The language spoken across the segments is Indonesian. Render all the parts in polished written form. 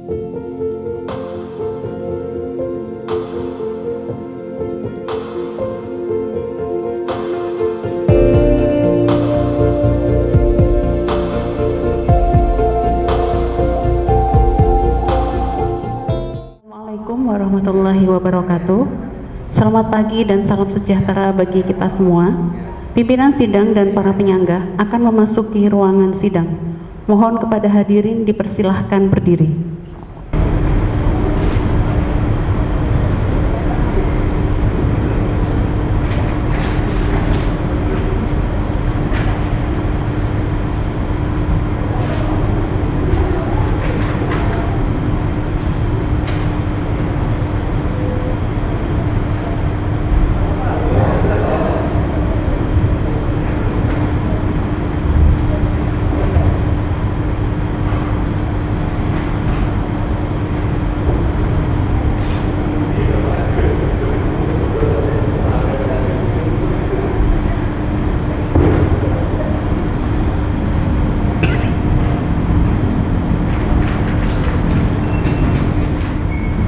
Assalamualaikum warahmatullahi wabarakatuh. Selamat pagi dan salam sejahtera bagi kita semua. Pimpinan sidang dan para penyangga akan memasuki ruangan sidang. Mohon kepada hadirin dipersilahkan berdiri.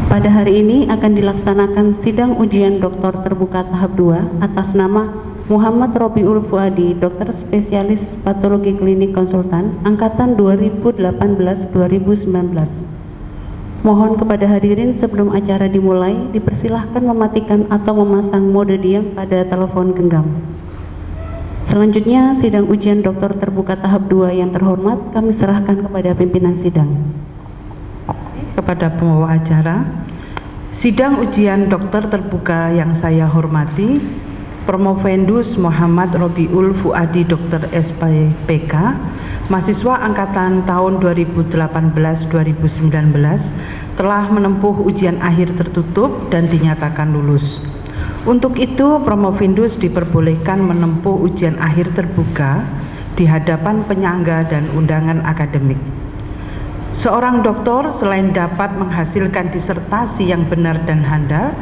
Pada hari ini akan dilaksanakan sidang ujian doktor terbuka tahap 2 atas nama Muhammad Robiul Fuadi, dokter spesialis patologi klinik konsultan, angkatan 2018-2019. Mohon kepada hadirin sebelum acara dimulai, dipersilahkan mematikan atau memasang mode diam pada telepon genggam. Selanjutnya, sidang ujian doktor terbuka tahap 2 yang terhormat, kami serahkan kepada pimpinan sidang. Kepada pembawa acara, sidang ujian dokter terbuka yang saya hormati, Promovendus Muhammad Robiul Fuadi, dokter SPPK, mahasiswa angkatan tahun 2018-2019, telah menempuh ujian akhir tertutup dan dinyatakan lulus. Untuk itu, Promovendus diperbolehkan menempuh ujian akhir terbuka di hadapan penyangga dan undangan akademik. Seorang doktor selain dapat menghasilkan disertasi yang benar dan handal,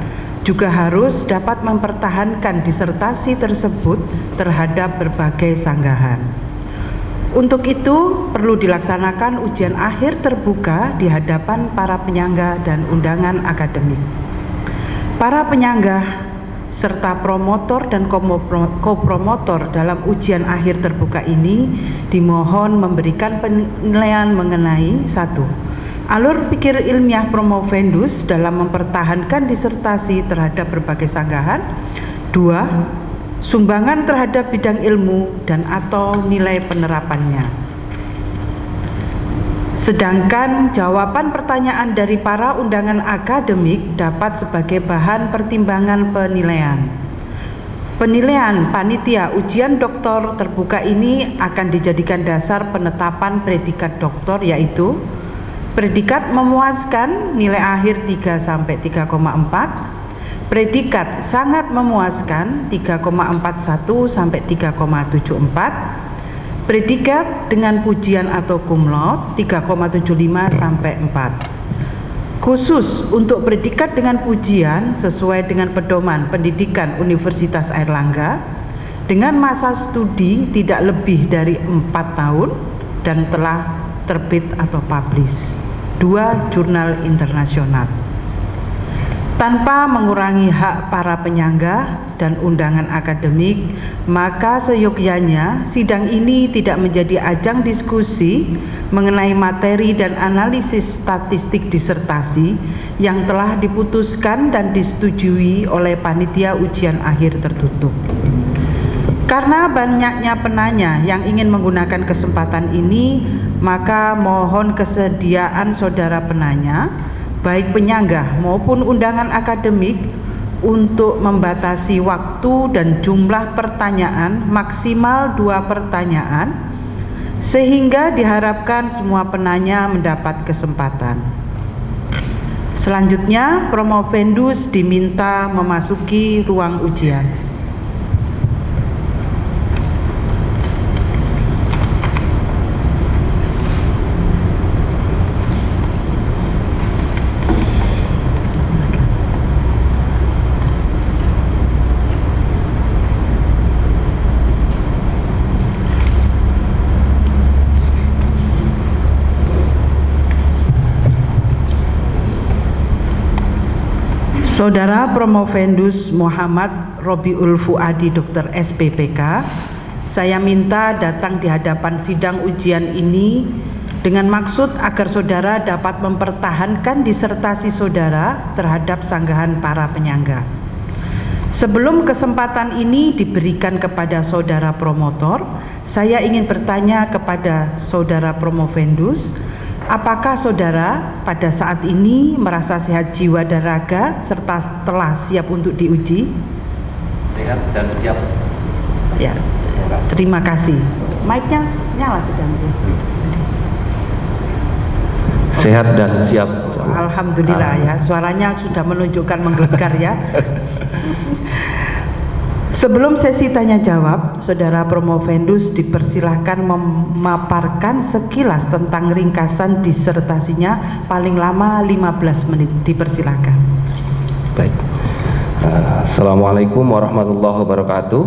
juga harus dapat mempertahankan disertasi tersebut terhadap berbagai sanggahan. Untuk itu, perlu dilaksanakan ujian akhir terbuka di hadapan para penyangga dan undangan akademik. Para penyangga serta promotor dan kopromotor dalam ujian akhir terbuka ini dimohon memberikan penilaian mengenai 1. Alur pikir ilmiah Promovendus dalam mempertahankan disertasi terhadap berbagai sanggahan. 2. Sumbangan terhadap bidang ilmu dan atau nilai penerapannya. Sedangkan jawaban pertanyaan dari para undangan akademik dapat sebagai bahan pertimbangan penilaian. Penilaian panitia ujian doktor terbuka ini akan dijadikan dasar penetapan predikat doktor, yaitu predikat memuaskan nilai akhir 3-3,4, predikat sangat memuaskan 3,41-3,74, predikat dengan pujian atau cum laude 3,75-4. Khusus untuk predikat dengan pujian sesuai dengan pedoman pendidikan Universitas Airlangga dengan masa studi tidak lebih dari 4 tahun dan telah terbit atau publish 2 jurnal internasional. Tanpa mengurangi hak para penyangga dan undangan akademik, maka seyogyanya sidang ini tidak menjadi ajang diskusi mengenai materi dan analisis statistik disertasi yang telah diputuskan dan disetujui oleh panitia ujian akhir tertutup. Karena banyaknya penanya yang ingin menggunakan kesempatan ini, maka mohon kesediaan saudara penanya, baik penyangga maupun undangan akademik, untuk membatasi waktu dan jumlah pertanyaan maksimal 2 pertanyaan, sehingga diharapkan semua penanya mendapat kesempatan. Selanjutnya, Promovendus diminta memasuki ruang ujian. Saudara Promovendus Muhammad Robiul Fuadi Dr. SPPK, saya minta datang di hadapan sidang ujian ini dengan maksud agar saudara dapat mempertahankan disertasi saudara terhadap sanggahan para penyangga. Sebelum kesempatan ini diberikan kepada saudara promotor, saya ingin bertanya kepada saudara Promovendus, apakah saudara pada saat ini merasa sehat jiwa dan raga serta telah siap untuk diuji? Sehat dan siap. Ya, terima kasih. Mic-nya nyala sudah. Sehat dan siap. Alhamdulillah ya, suaranya sudah menunjukkan menggelegar ya. Sebelum sesi tanya jawab, saudara Promovendus dipersilahkan memaparkan sekilas tentang ringkasan disertasinya, paling lama 15 menit. Dipersilahkan. Baik. Assalamualaikum warahmatullahi wabarakatuh.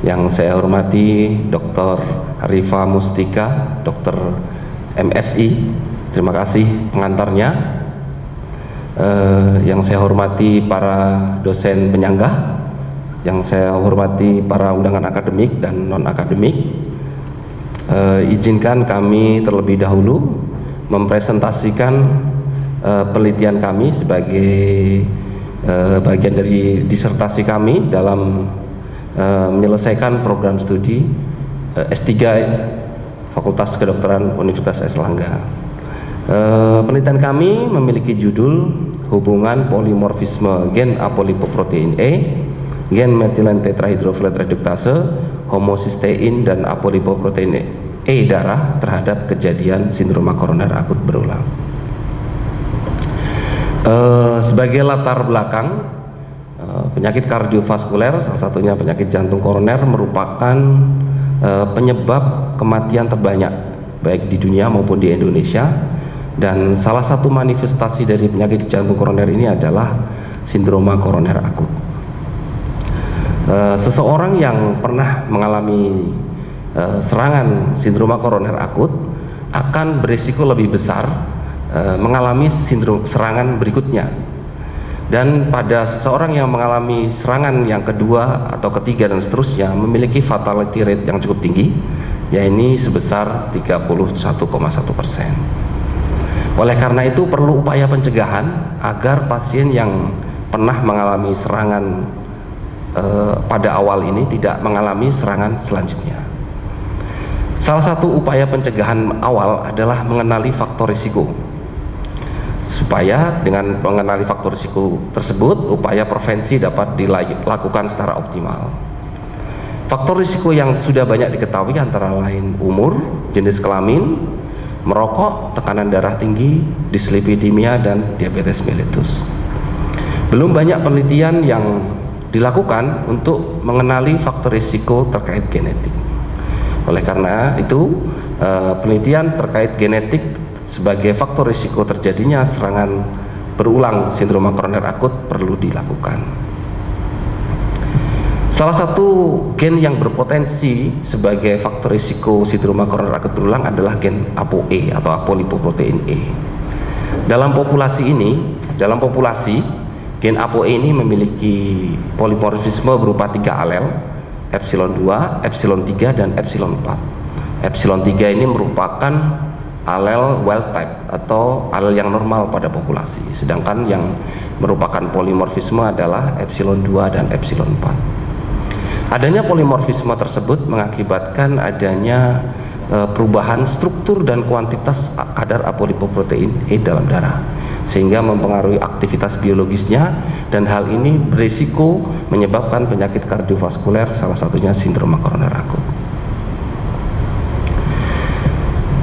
Yang saya hormati Dr. Arifah Mustika, Dr. MSI, terima kasih pengantarnya. Yang saya hormati para dosen penyangga, yang saya hormati para undangan akademik dan non-akademik, izinkan kami terlebih dahulu mempresentasikan penelitian kami sebagai bagian dari disertasi kami dalam menyelesaikan program studi S3 Fakultas Kedokteran Universitas Airlangga. Penelitian kami memiliki judul hubungan polimorfisme gen apolipoprotein E, gen metilen tetrahidrofolat reduktase, homocysteine dan apolipoprotein E darah terhadap kejadian sindroma koroner akut berulang. Sebagai latar belakang, penyakit kardiovaskuler, salah satunya penyakit jantung koroner, merupakan penyebab kematian terbanyak baik di dunia maupun di Indonesia. Dan salah satu manifestasi dari penyakit jantung koroner ini adalah sindroma koroner akut. Seseorang yang pernah mengalami serangan sindroma koroner akut akan berisiko lebih besar mengalami serangan berikutnya. Dan pada seseorang yang mengalami serangan yang kedua atau ketiga dan seterusnya memiliki fatality rate yang cukup tinggi, yaitu sebesar 31,1%. Oleh karena itu perlu upaya pencegahan agar pasien yang pernah mengalami serangan pada awal ini tidak mengalami serangan selanjutnya. Salah satu upaya pencegahan awal adalah mengenali faktor risiko. Supaya dengan mengenali faktor risiko tersebut, upaya prevensi dapat dilakukan secara optimal. Faktor risiko yang sudah banyak diketahui antara lain umur, jenis kelamin, merokok, tekanan darah tinggi, dislipidemia, dan diabetes mellitus. Belum banyak penelitian yang dilakukan untuk mengenali faktor risiko terkait genetik. Oleh karena itu, penelitian terkait genetik sebagai faktor risiko terjadinya serangan berulang sindroma koroner akut perlu dilakukan. Salah satu gen yang berpotensi sebagai faktor risiko sindroma koroner akut berulang adalah gen ApoE atau apolipoprotein E. Dalam populasi gen ApoE ini memiliki polimorfisme berupa 3 alel, epsilon 2, epsilon 3, dan epsilon 4. Epsilon 3 ini merupakan alel wild type atau alel yang normal pada populasi, sedangkan yang merupakan polimorfisme adalah epsilon 2 dan epsilon 4. Adanya polimorfisme tersebut mengakibatkan adanya perubahan struktur dan kuantitas kadar apolipoprotein E dalam darah, sehingga mempengaruhi aktivitas biologisnya, dan hal ini berisiko menyebabkan penyakit kardiovaskuler, salah satunya sindroma koroner akut.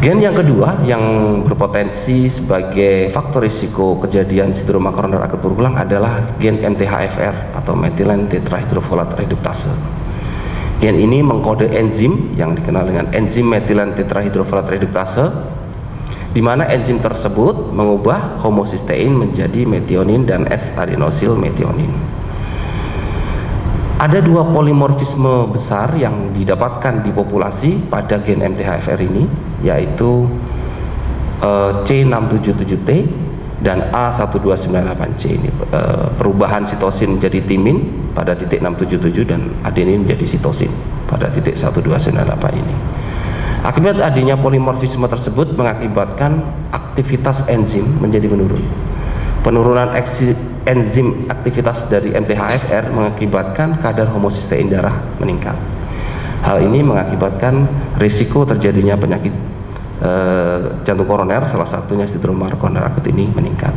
Gen yang kedua yang berpotensi sebagai faktor risiko kejadian sindroma koroner akut berulang adalah gen MTHFR atau metilen tetrahidrofolat reduktase. Gen ini mengkode enzim yang dikenal dengan enzim metilen tetrahidrofolat reduktase, di mana enzim tersebut mengubah homocysteine menjadi metionin dan S-adenosil metionin. Ada 2 polimorfisme besar yang didapatkan di populasi pada gen MTHFR ini, yaitu C677T dan A1298C ini perubahan sitosin menjadi timin pada titik 677 dan adenin menjadi sitosin pada titik 1298 ini. Akibat adanya polimorfisme tersebut mengakibatkan aktivitas enzim menjadi menurun. Penurunan enzim aktivitas dari MTHFR mengakibatkan kadar homosistein darah meningkat. Hal ini mengakibatkan risiko terjadinya penyakit jantung koroner, salah satunya sindrom koroner akut ini meningkat.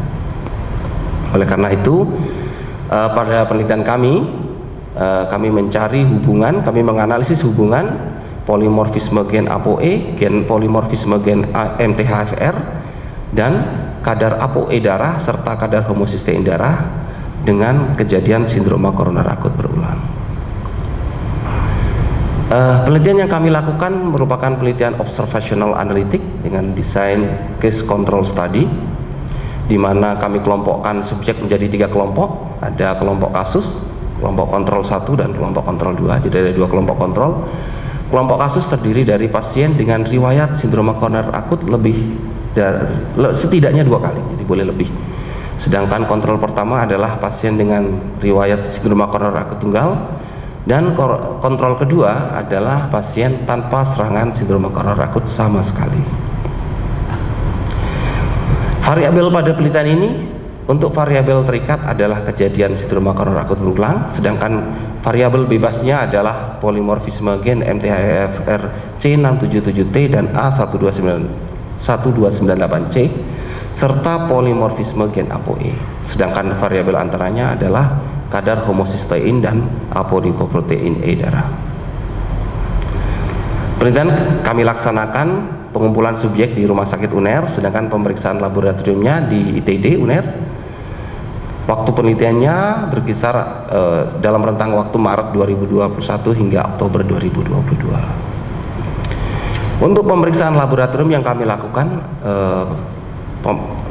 Oleh karena itu, pada penelitian kami mencari hubungan, kami menganalisis hubungan polimorfisme gen ApoE, gen polimorfisme gen MTHFR, dan kadar ApoE darah serta kadar homosistein darah dengan kejadian sindrom koroner akut berulang. Penelitian yang kami lakukan merupakan penelitian observational analytic dengan desain case control study, di mana kami kelompokkan subjek menjadi 3 kelompok. Ada kelompok kasus, kelompok kontrol 1 dan kelompok kontrol 2. Jadi ada 2 kelompok kontrol. Kelompok kasus terdiri dari pasien dengan riwayat sindrom koroner akut setidaknya 2 kali, jadi boleh lebih. Sedangkan kontrol pertama adalah pasien dengan riwayat sindrom koroner akut tunggal, dan kontrol kedua adalah pasien tanpa serangan sindrom koroner akut sama sekali. Variabel pada penelitian ini, untuk variabel terikat adalah kejadian sindrom koroner akut berulang, sedangkan variabel bebasnya adalah polimorfisme gen MTHFR C677T dan A1298C serta polimorfisme gen ApoE. Sedangkan variabel antaranya adalah kadar homosistein dan apolipoprotein E darah. Penelitian kami laksanakan pengumpulan subjek di Rumah Sakit UNER, sedangkan pemeriksaan laboratoriumnya di ITD UNER. Waktu penelitiannya berkisar dalam rentang waktu Maret 2021 hingga Oktober 2022. Untuk pemeriksaan laboratorium yang kami lakukan,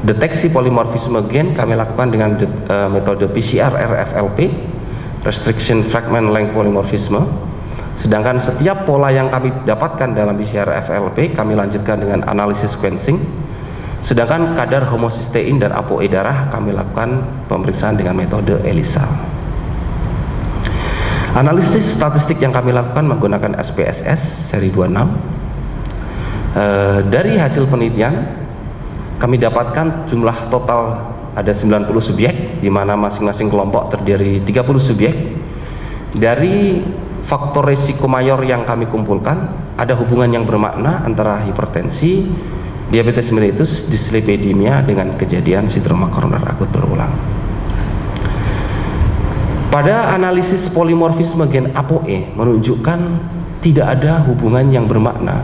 deteksi polimorfisme gen kami lakukan dengan metode PCR RFLP, Restriction Fragment Length Polymorphism. Sedangkan setiap pola yang kami dapatkan dalam PCR RFLP kami lanjutkan dengan analisis sequencing. Sedangkan kadar homosistein dan ApoE darah kami lakukan pemeriksaan dengan metode ELISA. Analisis statistik yang kami lakukan menggunakan SPSS seri 26. Dari hasil penelitian kami dapatkan jumlah total ada 90 subjek, di mana masing-masing kelompok terdiri 30 subjek. Dari faktor risiko mayor yang kami kumpulkan, ada hubungan yang bermakna antara hipertensi, diabetes mellitus, dislipidemia dengan kejadian sindrom koroner akut berulang. Pada analisis polimorfisme gen ApoE menunjukkan tidak ada hubungan yang bermakna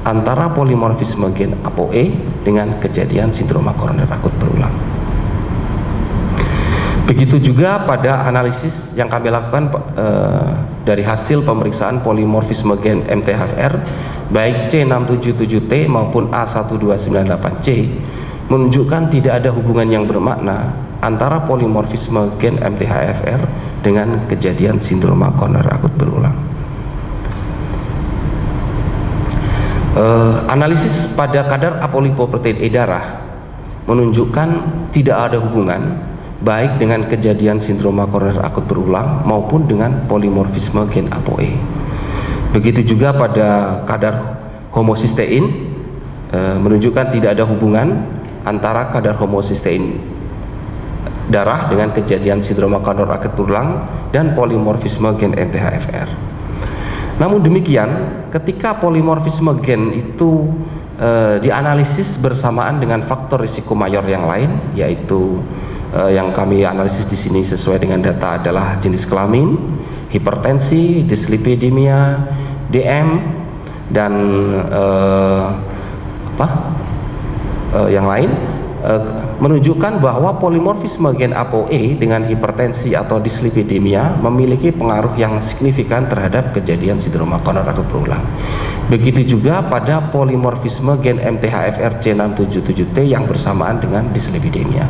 antara polimorfisme gen ApoE dengan kejadian sindrom koroner akut berulang. Begitu juga pada analisis yang kami lakukan dari hasil pemeriksaan polimorfisme gen MTHFR baik C677T maupun A1298C menunjukkan tidak ada hubungan yang bermakna antara polimorfisme gen MTHFR dengan kejadian sindrom koroner akut berulang. Analisis pada kadar apolipoprotein E darah menunjukkan tidak ada hubungan baik dengan kejadian sindrom koroner akut berulang maupun dengan polimorfisme gen ApoE. Begitu juga pada kadar homosistein menunjukkan tidak ada hubungan antara kadar homosistein darah dengan kejadian sindrom koroner akut berulang dan polimorfisme gen MTHFR. Namun demikian, ketika polimorfisme gen itu dianalisis bersamaan dengan faktor risiko mayor yang lain, yaitu yang kami analisis di sini sesuai dengan data adalah jenis kelamin, hipertensi, dislipidemia, DM, dan yang lain, menunjukkan bahwa polimorfisme gen ApoE dengan hipertensi atau dislipidemia memiliki pengaruh yang signifikan terhadap kejadian sindrom koroner akut berulang. Begitu juga pada polimorfisme gen MTHFR C677T yang bersamaan dengan dislipidemia.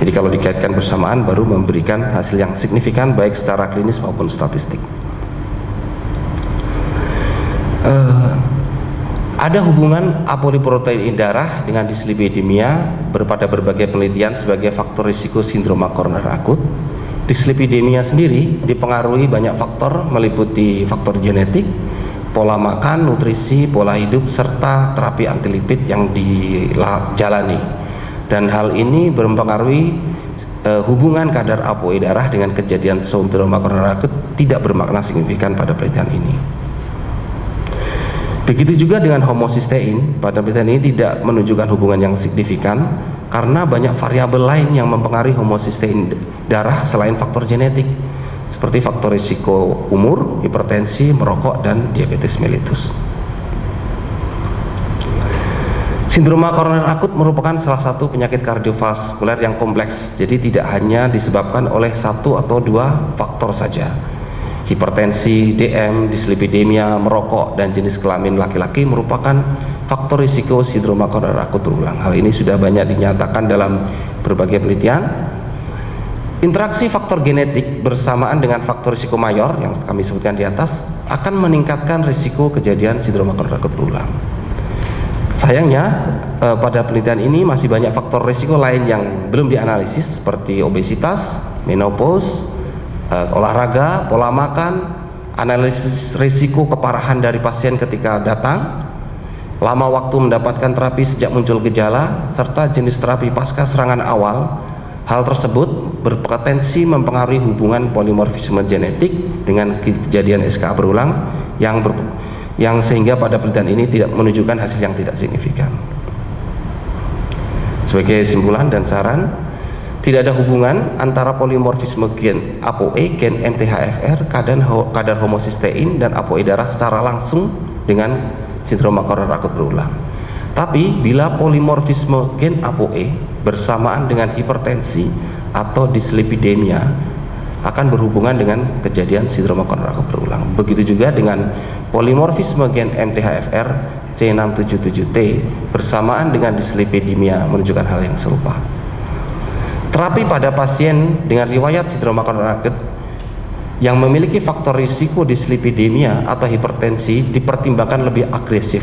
Jadi kalau dikaitkan bersamaan baru memberikan hasil yang signifikan baik secara klinis maupun statistik. Ada hubungan apolipoprotein darah dengan dislipidemia pada berbagai penelitian sebagai faktor risiko sindroma koroner akut. Dislipidemia sendiri dipengaruhi banyak faktor meliputi faktor genetik, pola makan, nutrisi, pola hidup, serta terapi antilipid yang dijalani. Dan hal ini mempengaruhi hubungan kadar ApoE darah dengan kejadian sindroma koroner akut tidak bermakna signifikan pada penelitian ini. Begitu juga dengan homocysteine, pada penelitian ini tidak menunjukkan hubungan yang signifikan karena banyak variabel lain yang mempengaruhi homocysteine darah selain faktor genetik, seperti faktor risiko umur, hipertensi, merokok, dan diabetes mellitus. Sindroma koroner akut merupakan salah satu penyakit kardiovaskuler yang kompleks, jadi tidak hanya disebabkan oleh satu atau dua faktor saja. Hipertensi, DM, dislipidemia, merokok, dan jenis kelamin laki-laki merupakan faktor risiko sindroma koroner akut berulang. Hal ini sudah banyak dinyatakan dalam berbagai penelitian. Interaksi faktor genetik bersamaan dengan faktor risiko mayor yang kami sebutkan di atas akan meningkatkan risiko kejadian sindroma koroner akut berulang. Sayangnya pada penelitian ini masih banyak faktor risiko lain yang belum dianalisis seperti obesitas, menopause, olahraga, pola makan, analisis risiko keparahan dari pasien ketika datang, lama waktu mendapatkan terapi sejak muncul gejala, serta jenis terapi pasca serangan awal. Hal tersebut berpotensi mempengaruhi hubungan polimorfisme genetik dengan kejadian SKA berulang yang sehingga pada penelitian ini tidak menunjukkan hasil yang tidak signifikan. Sebagai kesimpulan dan saran, tidak ada hubungan antara polimorfisme gen ApoE, gen MTHFR, kadar homocysteine, dan ApoE darah secara langsung dengan sindroma koroner akut berulang. Tapi bila polimorfisme gen ApoE bersamaan dengan hipertensi atau dislipidemia akan berhubungan dengan kejadian sindroma koroner akut berulang. Begitu juga dengan polimorfisme gen MTHFR C677T bersamaan dengan dislipidemia menunjukkan hal yang serupa. Terapi pada pasien dengan riwayat sindroma koroner akut yang memiliki faktor risiko dislipidemia atau hipertensi dipertimbangkan lebih agresif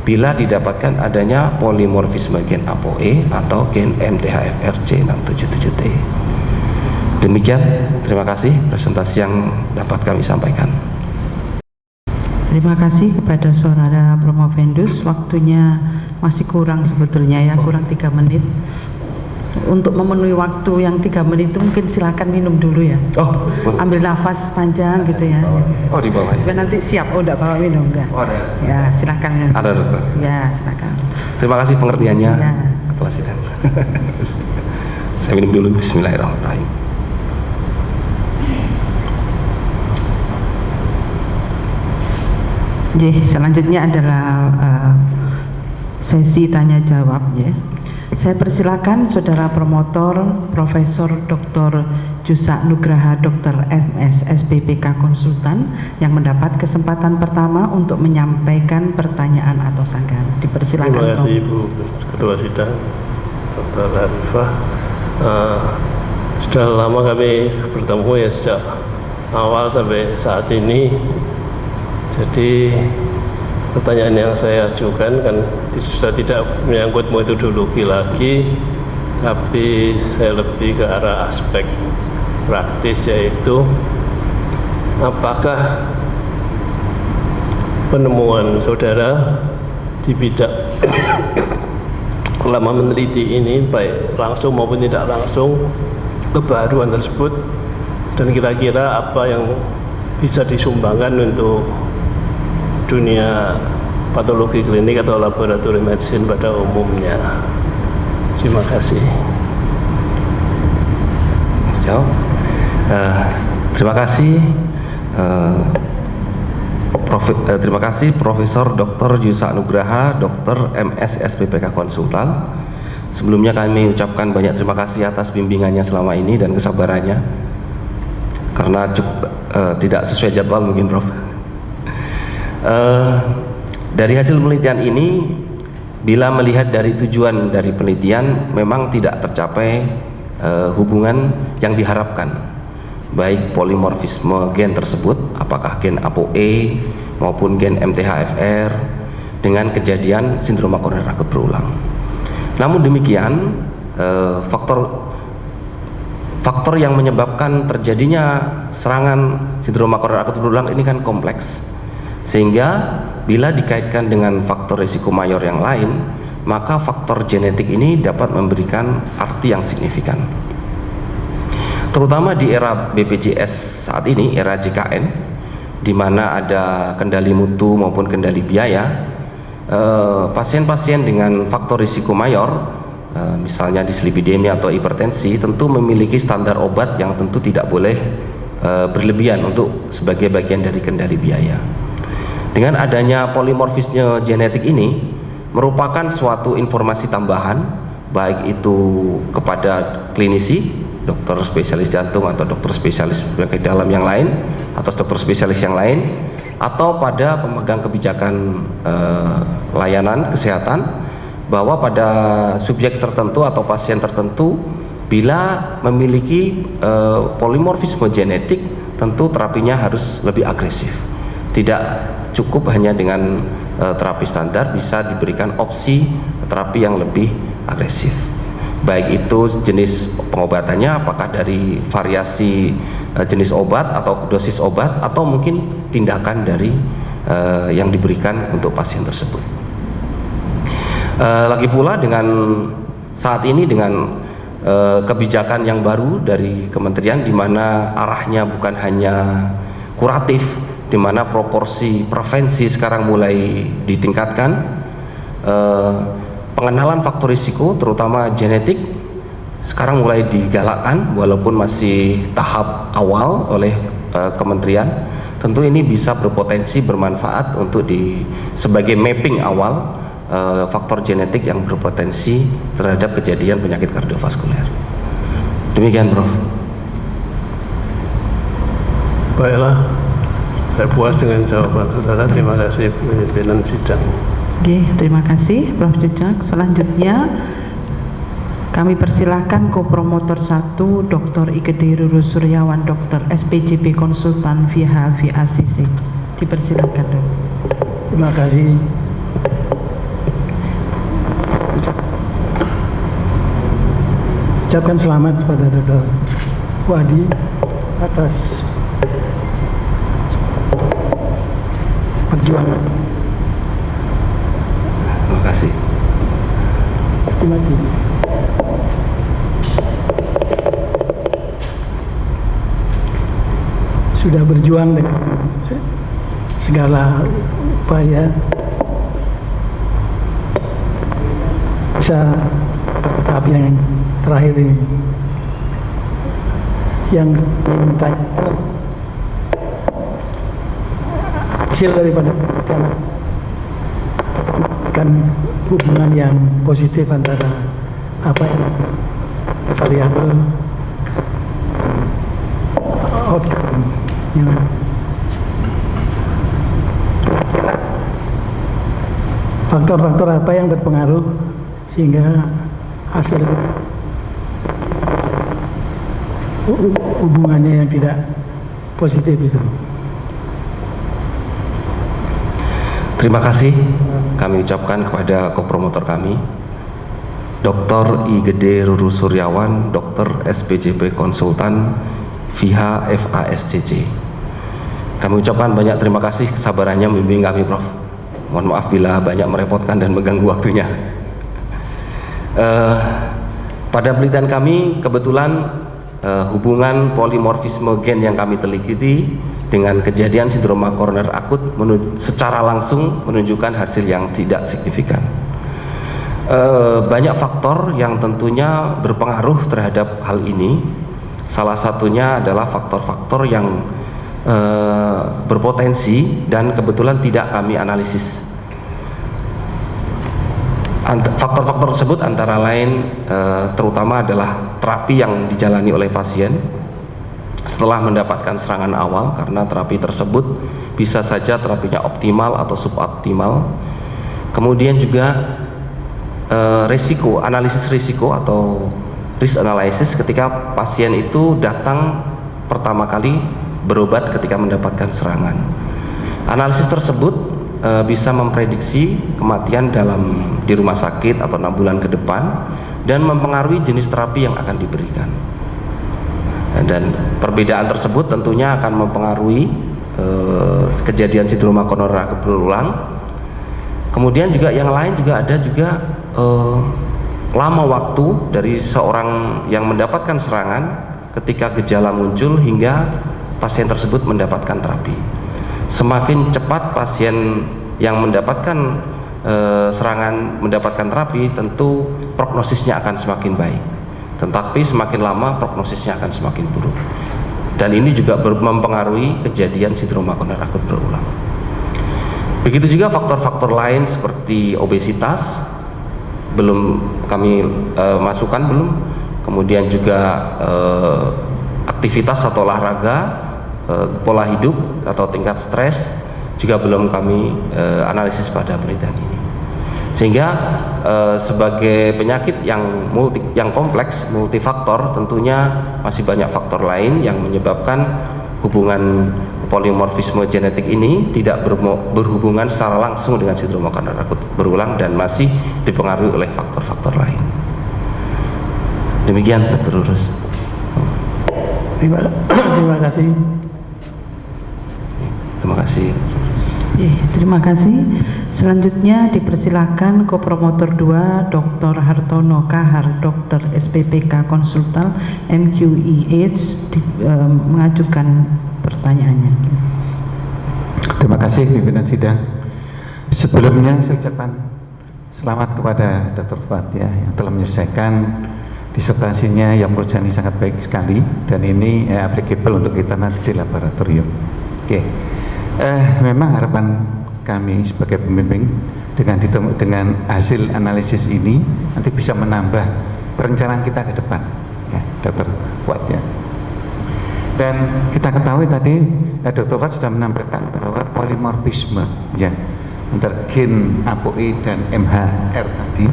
bila didapatkan adanya polimorfisme gen ApoE atau gen MTHFR C677T. Demikian, terima kasih presentasi yang dapat kami sampaikan. Terima kasih kepada saudara Promovendus. Waktunya masih kurang sebetulnya ya, kurang 3 menit. Untuk memenuhi waktu yang 3 menit itu mungkin silakan minum dulu ya. Oh, ambil nafas panjang gitu ya. Oh, di bawah ya. Nanti siap. Oh, enggak bawa minum enggak? Oh, ada. Ya, silakan minum. Ada, dokter. Ya, silakan. Terima kasih pengertiannya, Ya. Kepala Sidang. Saya minum dulu. Bismillahirrahmanirrahim. Selanjutnya adalah sesi tanya jawab ya. Saya persilakan saudara promotor Profesor Dr. Jusak Nugraha Dr. MS SPPK Konsultan yang mendapat kesempatan pertama untuk menyampaikan pertanyaan atau sanggahan. Dipersilakan. Terima kasih Ibu Ketua Sidang Dr. Arifah. Sudah lama kami bertemu ya, sejak awal sampai saat ini. Jadi pertanyaan yang saya ajukan kan sudah tidak menyangkut metodologi lagi, tapi saya lebih ke arah aspek praktis, yaitu apakah penemuan saudara di bidang lama meneliti ini, baik langsung maupun tidak langsung, kebaruan tersebut, dan kira-kira apa yang bisa disumbangkan untuk dunia patologi klinik atau laboratorium medicine pada umumnya. Terima kasih. Terima kasih. Terima kasih Profesor Dr. Jusak Nugraha Dr. MS SPPK Konsultan. Sebelumnya kami ucapkan banyak terima kasih atas bimbingannya selama ini dan kesabarannya, karena tidak sesuai jadwal mungkin, Prof. Dari hasil penelitian ini, bila melihat dari tujuan dari penelitian, memang tidak tercapai hubungan yang diharapkan, baik polimorfisme gen tersebut, apakah gen ApoE maupun gen MTHFR, dengan kejadian sindroma koroner akut berulang. Namun demikian, faktor yang menyebabkan terjadinya serangan sindroma koroner akut berulang ini kan kompleks, sehingga bila dikaitkan dengan faktor risiko mayor yang lain, maka faktor genetik ini dapat memberikan arti yang signifikan. Terutama di era BPJS saat ini, era JKN, di mana ada kendali mutu maupun kendali biaya, pasien-pasien dengan faktor risiko mayor, misalnya dislipidemia atau hipertensi, tentu memiliki standar obat yang tentu tidak boleh berlebihan untuk sebagai bagian dari kendali biaya. Dengan adanya polimorfisme genetik ini merupakan suatu informasi tambahan, baik itu kepada klinisi, dokter spesialis jantung atau dokter spesialis penyakit dalam yang lain, atau dokter spesialis yang lain, atau pada pemegang kebijakan layanan kesehatan, bahwa pada subjek tertentu atau pasien tertentu bila memiliki polimorfisme genetik, tentu terapinya harus lebih agresif. Tidak cukup hanya dengan terapi standar, bisa diberikan opsi terapi yang lebih agresif. Baik itu jenis pengobatannya, apakah dari variasi jenis obat atau dosis obat, atau mungkin tindakan dari yang diberikan untuk pasien tersebut. Lagi pula dengan saat ini dengan kebijakan yang baru dari kementerian, di mana arahnya bukan hanya kuratif, di mana proporsi prevensi sekarang mulai ditingkatkan, pengenalan faktor risiko terutama genetik sekarang mulai digalakkan walaupun masih tahap awal oleh kementerian. Tentu ini bisa berpotensi bermanfaat untuk sebagai mapping awal faktor genetik yang berpotensi terhadap kejadian penyakit kardiovaskuler. Demikian, Prof. Baiklah, saya puas dengan jawaban saudara. Terima kasih pimpinan sidang. Oke, terima kasih Prof. Jujak. Selanjutnya kami persilahkan kopromotor 1 Dr. Igede Ruru Suryawan, Dr. SPJP Konsultan VHVACC. Dipersilakan, Dok. Terima kasih. Ucapkan selamat kepada Dr. Fuadi atas perjuangan. Terima kasih. Terima kasih. Sudah berjuang dengan segala upaya bisa tahap yang terakhir ini, yang diminta hasil daripada kan hubungan yang positif antara apa yang variabel outcome yang faktor-faktor apa yang berpengaruh sehingga hasil hubungannya yang tidak positif itu. Terima kasih kami ucapkan kepada kopromotor kami, Dr. Igede Ruru Suryawan, Dr. SPJP Konsultan VHFASCC. Kami ucapkan banyak terima kasih kesabarannya membimbing kami, Prof. Mohon maaf bila banyak merepotkan dan mengganggu waktunya. Pada penelitian kami kebetulan hubungan polimorfisme gen yang kami teliti dengan kejadian sindroma koroner akut secara langsung menunjukkan hasil yang tidak signifikan. Banyak faktor yang tentunya berpengaruh terhadap hal ini. Salah satunya adalah faktor-faktor yang berpotensi dan kebetulan tidak kami analisis. Faktor-faktor tersebut antara lain terutama adalah terapi yang dijalani oleh pasien setelah mendapatkan serangan awal, karena terapi tersebut bisa saja terapinya optimal atau suboptimal. Kemudian juga risiko, analisis risiko atau risk analysis ketika pasien itu datang pertama kali berobat ketika mendapatkan serangan. Analisis tersebut bisa memprediksi kematian di rumah sakit atau 6 bulan ke depan dan mempengaruhi jenis terapi yang akan diberikan. Dan perbedaan tersebut tentunya akan mempengaruhi kejadian sindroma koroner akut berulang. Kemudian juga yang lain juga ada lama waktu dari seorang yang mendapatkan serangan ketika gejala muncul hingga pasien tersebut mendapatkan terapi. Semakin cepat pasien yang mendapatkan serangan mendapatkan terapi, tentu prognosisnya akan semakin baik. Tetapi semakin lama prognosisnya akan semakin buruk. Dan ini juga mempengaruhi kejadian sindroma koroner akut berulang. Begitu juga faktor-faktor lain seperti obesitas, belum kami masukkan belum. Kemudian juga aktivitas atau olahraga, pola hidup atau tingkat stres juga belum kami analisis pada penelitian ini. Sehingga sebagai penyakit yang kompleks, multifaktor, tentunya masih banyak faktor lain yang menyebabkan hubungan polimorfisme genetik ini tidak berhubungan secara langsung dengan sindroma koroner akut berulang dan masih dipengaruhi oleh faktor-faktor lain. Demikian, Dr. Urus. Terima kasih. Terima kasih. Terima kasih. Selanjutnya dipersilakan kopromotor 2 Dr. Hartono Kahar, Dr. SPPK Konsultan MQEH mengajukan pertanyaannya. Terima kasih pimpinan sidang. Sebelumnya saya ucapkan selamat kepada Dr. Fuad ya, yang telah menyelesaikan disertasinya yang menurut saya ini sangat baik sekali dan ini applicable untuk kita nanti di laboratorium. Oke. Memang harapan kami sebagai pembimbing dengan hasil analisis ini nanti bisa menambah perencanaan kita ke depan ya, Dr. Fuad ya. Dan kita ketahui tadi Dr. Fuad sudah menambahkan bahwa polimorfisme ya antara gen APOE dan MHR tadi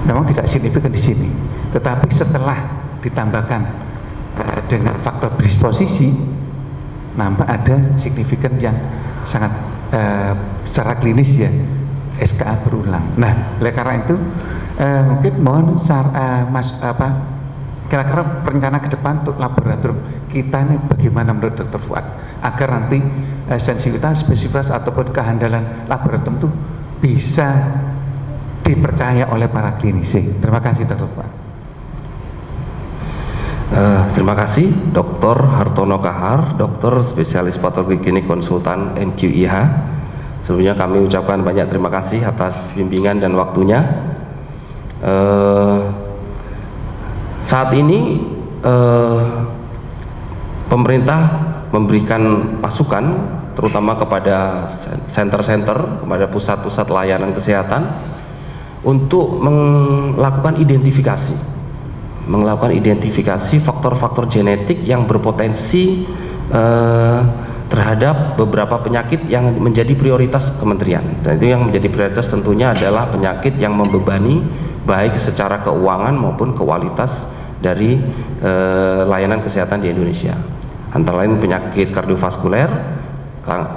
memang tidak signifikan di sini, tetapi setelah ditambahkan dengan faktor predisposisi nampak ada signifikan yang sangat secara klinis ya, SKA berulang. Nah, oleh karena itu mungkin mohon kira-kira perencanaan ke depan untuk laboratorium kita ini bagaimana menurut Dr. Fuad agar nanti sensitivitas, spesifitas ataupun kehandalan laboratorium itu bisa dipercaya oleh para klinisi. Terima kasih Dr. Fuad. Terima kasih Dr. Hartono Kahar, dokter spesialis patologi klinik konsultan MQIH. Sebelumnya kami ucapkan banyak terima kasih atas bimbingan dan waktunya. Saat ini pemerintah memberikan masukan terutama kepada center-center, kepada pusat-pusat layanan kesehatan untuk melakukan identifikasi faktor-faktor genetik yang berpotensi terhadap beberapa penyakit yang menjadi prioritas kementerian. Dan itu yang menjadi prioritas tentunya adalah penyakit yang membebani baik secara keuangan maupun kualitas dari layanan kesehatan di Indonesia. Antara lain penyakit kardiovaskuler,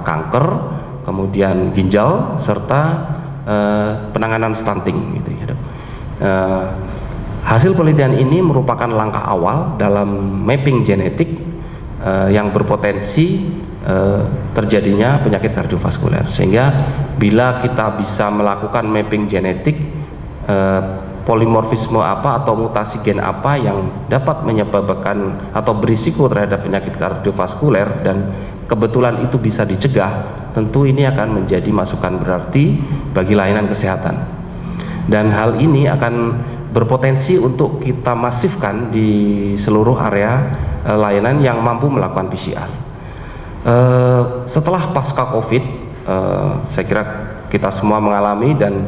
kanker, kemudian ginjal, serta penanganan stunting gitu ya. Hasil penelitian ini merupakan langkah awal dalam mapping genetik yang berpotensi terjadinya penyakit kardiovaskuler. Sehingga bila kita bisa melakukan mapping genetik polimorfisme apa atau mutasi gen apa yang dapat menyebabkan atau berisiko terhadap penyakit kardiovaskuler dan kebetulan itu bisa dicegah, tentu ini akan menjadi masukan berarti bagi layanan kesehatan. Dan hal ini akan berpotensi untuk kita masifkan di seluruh area layanan yang mampu melakukan PCR. Setelah pasca COVID, saya kira kita semua mengalami dan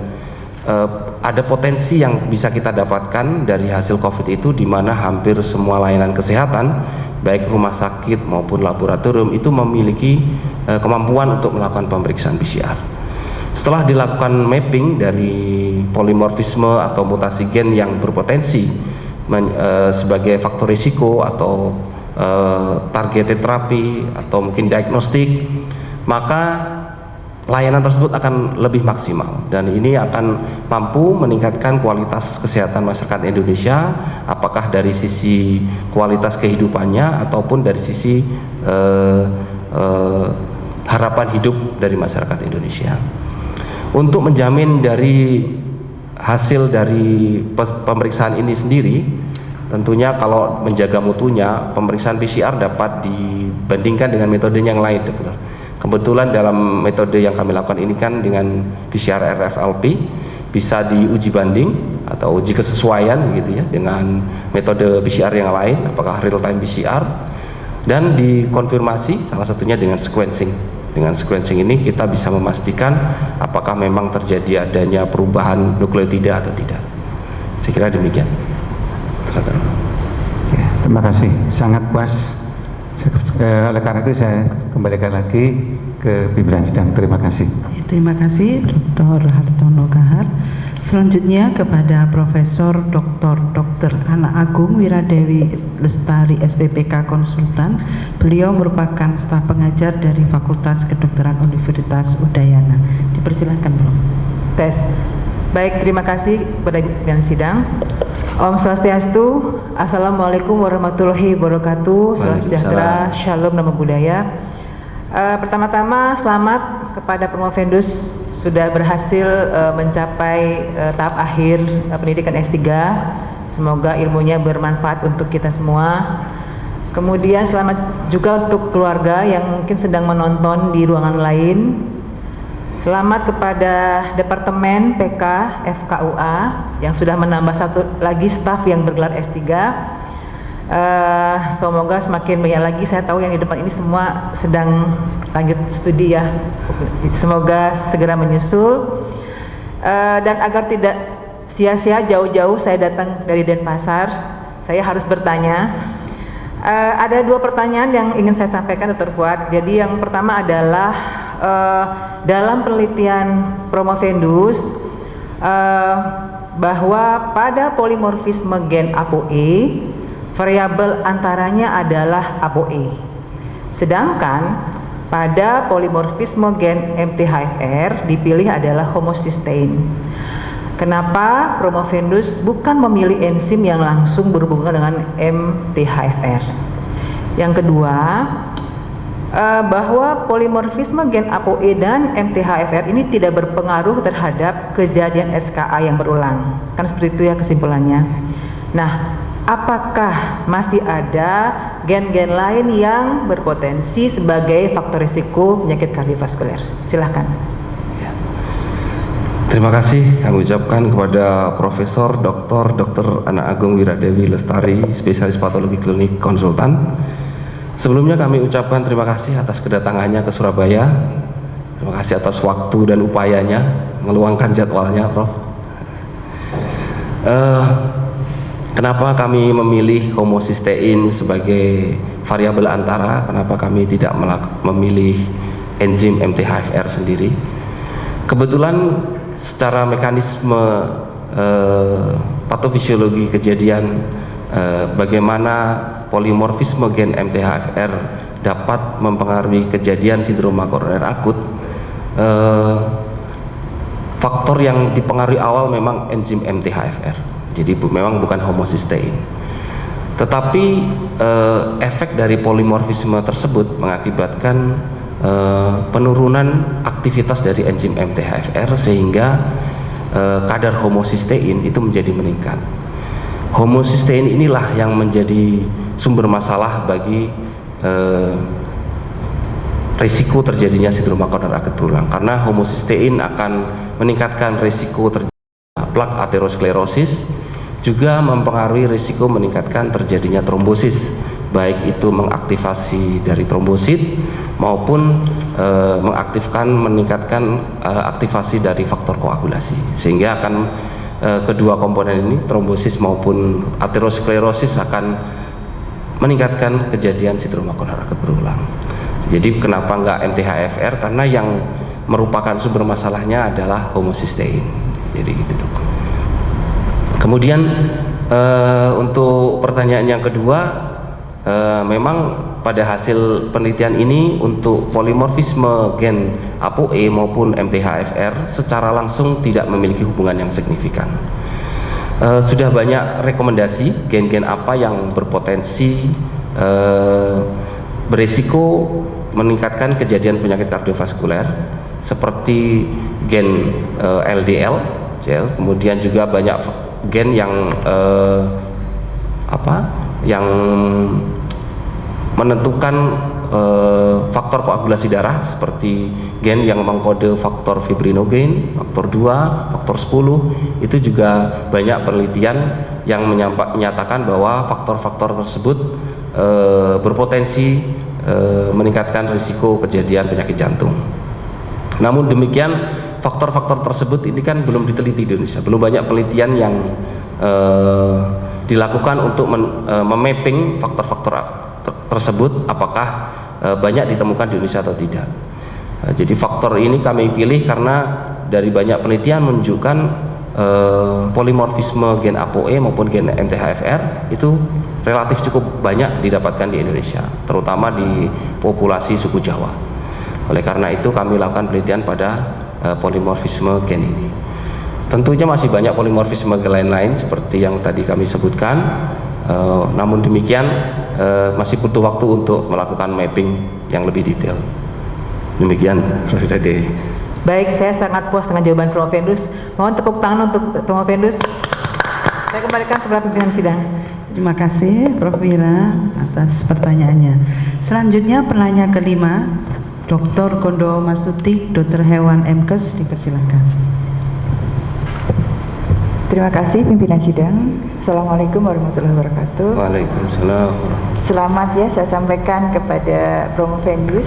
ada potensi yang bisa kita dapatkan dari hasil COVID itu, di mana hampir semua layanan kesehatan, baik rumah sakit maupun laboratorium itu memiliki kemampuan untuk melakukan pemeriksaan PCR. Setelah dilakukan mapping dari polimorfisme atau mutasi gen yang berpotensi sebagai faktor risiko atau targeted terapi atau mungkin diagnostik, maka pelayanan tersebut akan lebih maksimal dan ini akan mampu meningkatkan kualitas kesehatan masyarakat Indonesia, apakah dari sisi kualitas kehidupannya ataupun dari sisi harapan hidup dari masyarakat Indonesia. Untuk menjamin dari hasil dari pemeriksaan ini sendiri, tentunya kalau menjaga mutunya, pemeriksaan PCR dapat dibandingkan dengan metode yang lain. Kebetulan dalam metode yang kami lakukan ini kan dengan PCR RFLP bisa diuji banding atau uji kesesuaian gitu ya dengan metode PCR yang lain, apakah real time PCR, dan dikonfirmasi salah satunya dengan sequencing. Dengan sequencing ini kita bisa memastikan apakah memang terjadi adanya perubahan nukleotida atau tidak. Saya kira demikian. Ya, terima kasih, sangat puas. Oleh karena itu saya kembalikan lagi ke pimpinan sidang. Terima kasih. Terima kasih Dr. Hartono Kahar. Selanjutnya kepada Profesor Dr. Ana Agung Wiradewi Lestari SPPK Konsultan. Beliau merupakan staf pengajar dari Fakultas Kedokteran Universitas Udayana. Dipersilakan, Bro. Tes. Baik, terima kasih kepada pimpinan sidang. Om Swastiastu, Assalamualaikum warahmatullahi wabarakatuh. Salam sejahtera, Shalom, Namo Buddhaya. Pertama-tama selamat kepada promovendus sudah berhasil mencapai tahap akhir pendidikan S3. Semoga ilmunya bermanfaat untuk kita semua. Kemudian selamat juga untuk keluarga yang mungkin sedang menonton di ruangan lain. Selamat kepada Departemen PK FKUA yang sudah menambah satu lagi staf yang bergelar S3. Semoga semakin banyak lagi. Saya tahu yang di depan ini semua sedang lanjut studi ya. Semoga segera menyusul. Dan agar tidak sia-sia jauh-jauh saya datang dari Denpasar, saya harus bertanya. Ada dua pertanyaan yang ingin saya sampaikan, Dr. Fuad. Jadi yang pertama adalah dalam penelitian Promovendus bahwa pada polimorfisme gen ApoE variabel antaranya adalah ApoE, sedangkan pada polimorfisme gen MTHFR dipilih adalah homocysteine. Kenapa Promovendus bukan memilih enzim yang langsung berhubungan dengan MTHFR? Yang kedua, bahwa polimorfisme gen ApoE dan MTHFR ini tidak berpengaruh terhadap kejadian SKA yang berulang. Kan seperti itu ya kesimpulannya. Nah, apakah masih ada gen-gen lain yang berpotensi sebagai faktor risiko penyakit kardiovaskuler? Silahkan. Terima kasih kami ucapkan kepada Profesor Dr. Ana Agung Wiradewi Lestari, spesialis patologi klinik konsultan. Sebelumnya kami ucapkan terima kasih atas kedatangannya ke Surabaya. Terima kasih atas waktu dan upayanya meluangkan jadwalnya, Prof. Kenapa kami memilih homocysteine sebagai variabel antara? Kenapa kami tidak memilih enzim MTHFR sendiri? Kebetulan secara mekanisme patofisiologi kejadian bagaimana polimorfisme gen MTHFR dapat mempengaruhi kejadian sindroma koroner akut, faktor yang dipengaruhi awal memang enzim MTHFR, jadi memang bukan homocysteine. Tetapi efek dari polimorfisme tersebut mengakibatkan penurunan aktivitas dari enzim MTHFR sehingga kadar homocysteine itu menjadi meningkat. Homocysteine inilah yang menjadi sumber masalah bagi risiko terjadinya sindroma koroner akut berulang, karena homocysteine akan meningkatkan risiko terjadinya plak aterosklerosis, juga mempengaruhi risiko meningkatkan terjadinya trombosis, baik itu mengaktifasi dari trombosit maupun meningkatkan aktivasi dari faktor koagulasi, sehingga akan kedua komponen ini, trombosis maupun aterosklerosis, akan meningkatkan kejadian sindroma koroner akut berulang. Jadi kenapa enggak MTHFR? Karena yang merupakan sumber masalahnya adalah homocysteine. Jadi gitu, Dok. Kemudian untuk pertanyaan yang kedua, memang pada hasil penelitian ini untuk polimorfisme gen ApoE maupun MTHFR secara langsung tidak memiliki hubungan yang signifikan. Sudah banyak rekomendasi gen-gen apa yang berpotensi beresiko meningkatkan kejadian penyakit kardiovaskuler seperti gen LDL, kemudian juga banyak gen yang yang menentukan faktor koagulasi darah seperti gen yang mengkode faktor fibrinogen, faktor 2, faktor 10. Itu juga banyak penelitian yang menyatakan bahwa faktor-faktor tersebut berpotensi meningkatkan risiko kejadian penyakit jantung. Namun demikian, faktor-faktor tersebut ini kan belum diteliti di Indonesia. Belum banyak penelitian yang dilakukan untuk memapping faktor-faktor tersebut apakah banyak ditemukan di Indonesia atau tidak. Jadi faktor ini kami pilih karena dari banyak penelitian menunjukkan polimorfisme gen ApoE maupun gen MTHFR itu relatif cukup banyak didapatkan di Indonesia, terutama di populasi suku Jawa. Oleh karena itu kami lakukan penelitian pada polimorfisme gen ini. Tentunya masih banyak polimorfisme gen lain-lain seperti yang tadi kami sebutkan. Namun demikian masih butuh waktu untuk melakukan mapping yang lebih detail. Demikian, Prof. Ade. Baik, saya sangat puas dengan jawaban Prof. Vendus. Mohon tepuk tangan untuk Prof. Vendus. Saya kembalikan kepada pimpinan sidang. Terima kasih Prof. Wira atas pertanyaannya. Selanjutnya penanya kelima, Dr. Gondo Masuti, Dokter Hewan MKes, dipersilakan. Terima kasih pimpinan sidang. Assalamualaikum warahmatullahi wabarakatuh. Waalaikumsalam. Selamat ya saya sampaikan kepada Prof. Vendus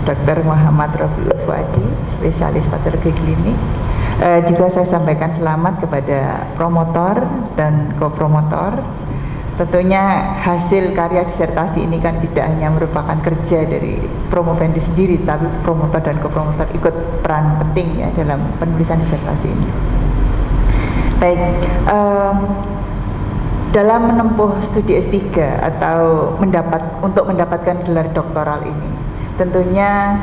Dr. Muhammad Robi Ulfuadi, spesialis patologi klinik. Juga saya sampaikan selamat kepada promotor dan kopromotor. Tentunya hasil karya disertasi ini kan tidak hanya merupakan kerja dari Prof. Vendus sendiri, tapi promotor dan kopromotor ikut peran penting ya dalam penulisan disertasi ini. Baik, dalam menempuh studi S3 atau untuk mendapatkan gelar doktoral ini, tentunya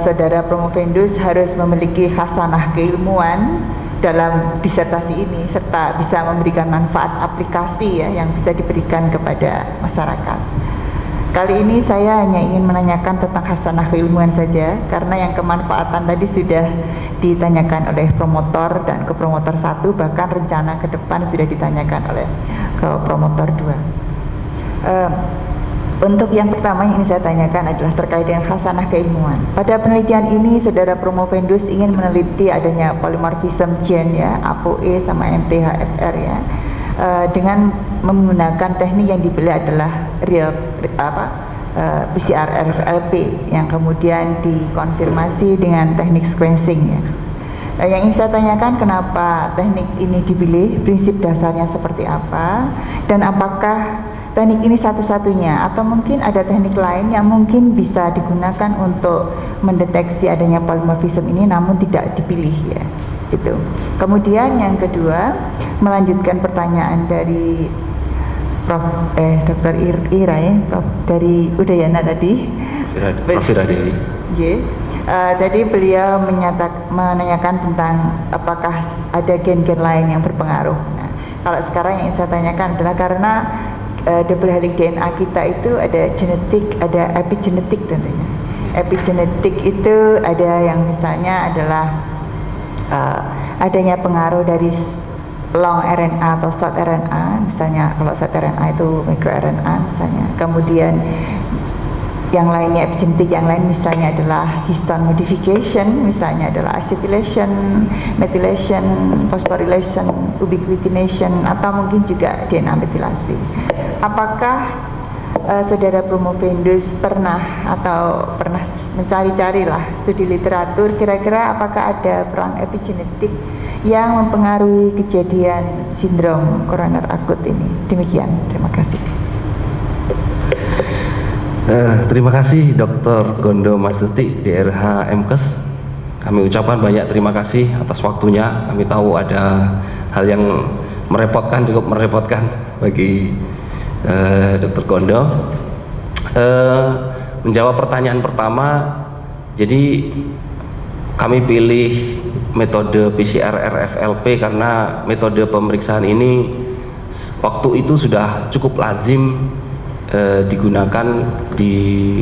Saudara Prof. Vendus harus memiliki khasanah keilmuan dalam disertasi ini serta bisa memberikan manfaat aplikasi ya yang bisa diberikan kepada masyarakat. Kali ini saya hanya ingin menanyakan tentang khasanah keilmuan saja karena yang kemanfaatan tadi sudah ditanyakan oleh promotor dan kepromotor 1, bahkan rencana ke depan sudah ditanyakan oleh kepromotor 2. Untuk yang pertama yang ingin saya tanyakan adalah terkait dengan khasanah keilmuan. Pada penelitian ini Saudara Prof. Vendus ingin meneliti adanya polimorfisme gen ya, ApoE sama MTHFR ya. Dengan menggunakan teknik yang dipilih adalah PCR RLP yang kemudian dikonfirmasi dengan teknik sequencing ya. Yang ingin saya tanyakan, kenapa teknik ini dipilih, prinsip dasarnya seperti apa, dan apakah teknik ini satu-satunya atau mungkin ada teknik lain yang mungkin bisa digunakan untuk mendeteksi adanya polimorfisme ini namun tidak dipilih ya. Itu. Kemudian yang kedua, melanjutkan pertanyaan dari Dr. Ira ya, dari Udayana tadi. Prof. Iradewi. Jadi beliau menanyakan tentang apakah ada gen-gen lain yang berpengaruh. Nah, kalau sekarang yang saya tanyakan adalah karena double helix DNA kita itu ada genetik, ada epigenetik tentunya. Epigenetik itu ada yang misalnya adalah adanya pengaruh dari long RNA atau short RNA, misalnya kalau short RNA itu microRNA misalnya. Kemudian yang lainnya epigenetik yang lain misalnya adalah histone modification, misalnya adalah acetylation, methylation, phosphorylation, ubiquitination, atau mungkin juga DNA methylasi. Apakah Saudara Prof. Vendus pernah mencari-cari lah studi literatur kira-kira apakah ada peran epigenetik yang mempengaruhi kejadian sindrom koroner akut ini? Demikian, terima kasih. Terima kasih Dr. Gondo Masuti DRH MKes. Kami ucapkan banyak terima kasih atas waktunya. Kami tahu ada hal yang merepotkan, cukup merepotkan bagi Dr. Gondo. Menjawab pertanyaan pertama, jadi kami pilih metode PCR RFLP karena metode pemeriksaan ini waktu itu sudah cukup lazim digunakan di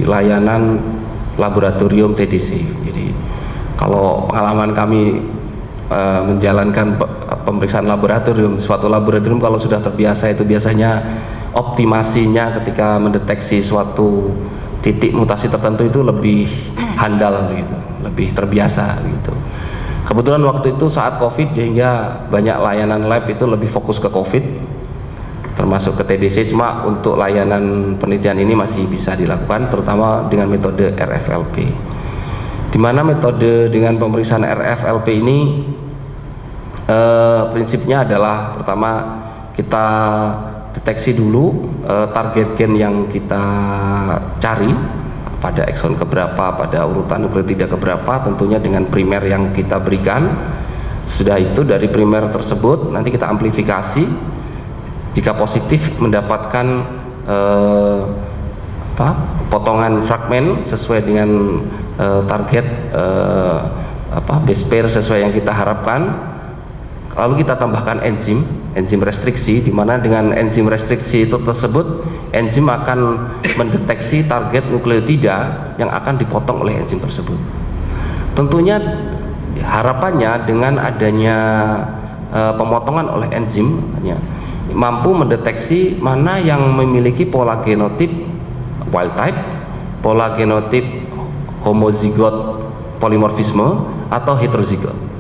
layanan laboratorium TDC. Jadi kalau pengalaman kami menjalankan pemeriksaan laboratorium, suatu laboratorium kalau sudah terbiasa itu biasanya optimasinya ketika mendeteksi suatu titik mutasi tertentu itu lebih handal gitu, lebih terbiasa gitu. Kebetulan waktu itu saat COVID sehingga banyak layanan lab itu lebih fokus ke COVID, termasuk ke TDC, cuma untuk layanan penelitian ini masih bisa dilakukan terutama dengan metode RFLP. Di mana metode dengan pemeriksaan RFLP ini prinsipnya adalah pertama kita deteksi dulu target gen yang kita cari pada ekson keberapa, pada urutan nukleotida keberapa, tentunya dengan primer yang kita berikan. Sudah itu dari primer tersebut nanti kita amplifikasi, jika positif mendapatkan potongan fragmen sesuai dengan target base pair sesuai yang kita harapkan. Lalu kita tambahkan enzim restriksi, di mana dengan enzim restriksi itu tersebut enzim akan mendeteksi target nukleotida yang akan dipotong oleh enzim tersebut. Tentunya harapannya dengan adanya pemotongan oleh enzim mampu mendeteksi mana yang memiliki pola genotip wild type, pola genotip homozigot polimorfisme atau heterozigot.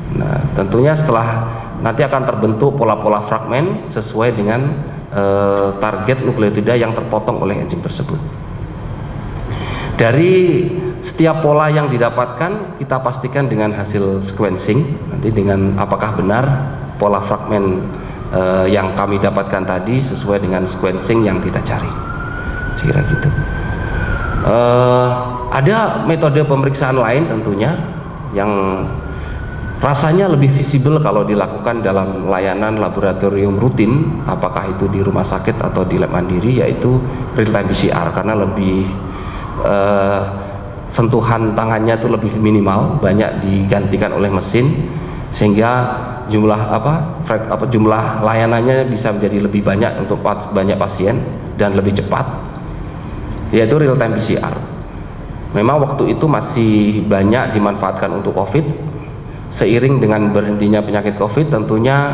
Nah, tentunya setelah nanti akan terbentuk pola-pola fragmen sesuai dengan target nukleotida yang terpotong oleh enzim tersebut. Dari setiap pola yang didapatkan kita pastikan dengan hasil sequencing, nanti dengan apakah benar pola fragmen yang kami dapatkan tadi sesuai dengan sequencing yang kita cari. Kira gitu. Ada metode pemeriksaan lain tentunya yang rasanya lebih visible kalau dilakukan dalam layanan laboratorium rutin, apakah itu di rumah sakit atau di lab mandiri, yaitu real time PCR, karena lebih sentuhan tangannya itu lebih minimal, banyak digantikan oleh mesin, sehingga jumlah layanannya bisa menjadi lebih banyak untuk banyak pasien dan lebih cepat, yaitu real time PCR. Memang waktu itu masih banyak dimanfaatkan untuk COVID. Seiring dengan berhentinya penyakit COVID, tentunya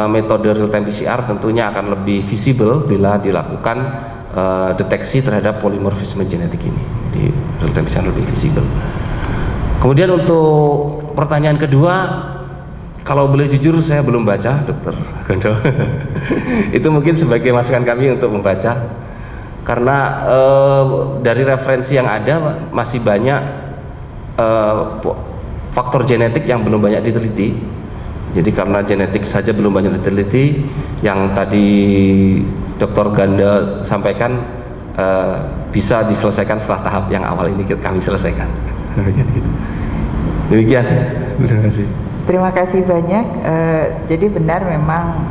metode real time PCR tentunya akan lebih visible bila dilakukan deteksi terhadap polimorfisme genetik ini. Di real time PCR lebih visible. Kemudian untuk pertanyaan kedua, kalau boleh jujur saya belum baca, Dokter Gondo. Itu mungkin sebagai masukan kami untuk membaca, karena dari referensi yang ada masih banyak faktor genetik yang belum banyak diteliti. Jadi karena genetik saja belum banyak diteliti, yang tadi Dr. Ganda sampaikan bisa diselesaikan setelah tahap yang awal ini kami selesaikan. Demikian. Terima kasih. Terima kasih banyak. Jadi benar memang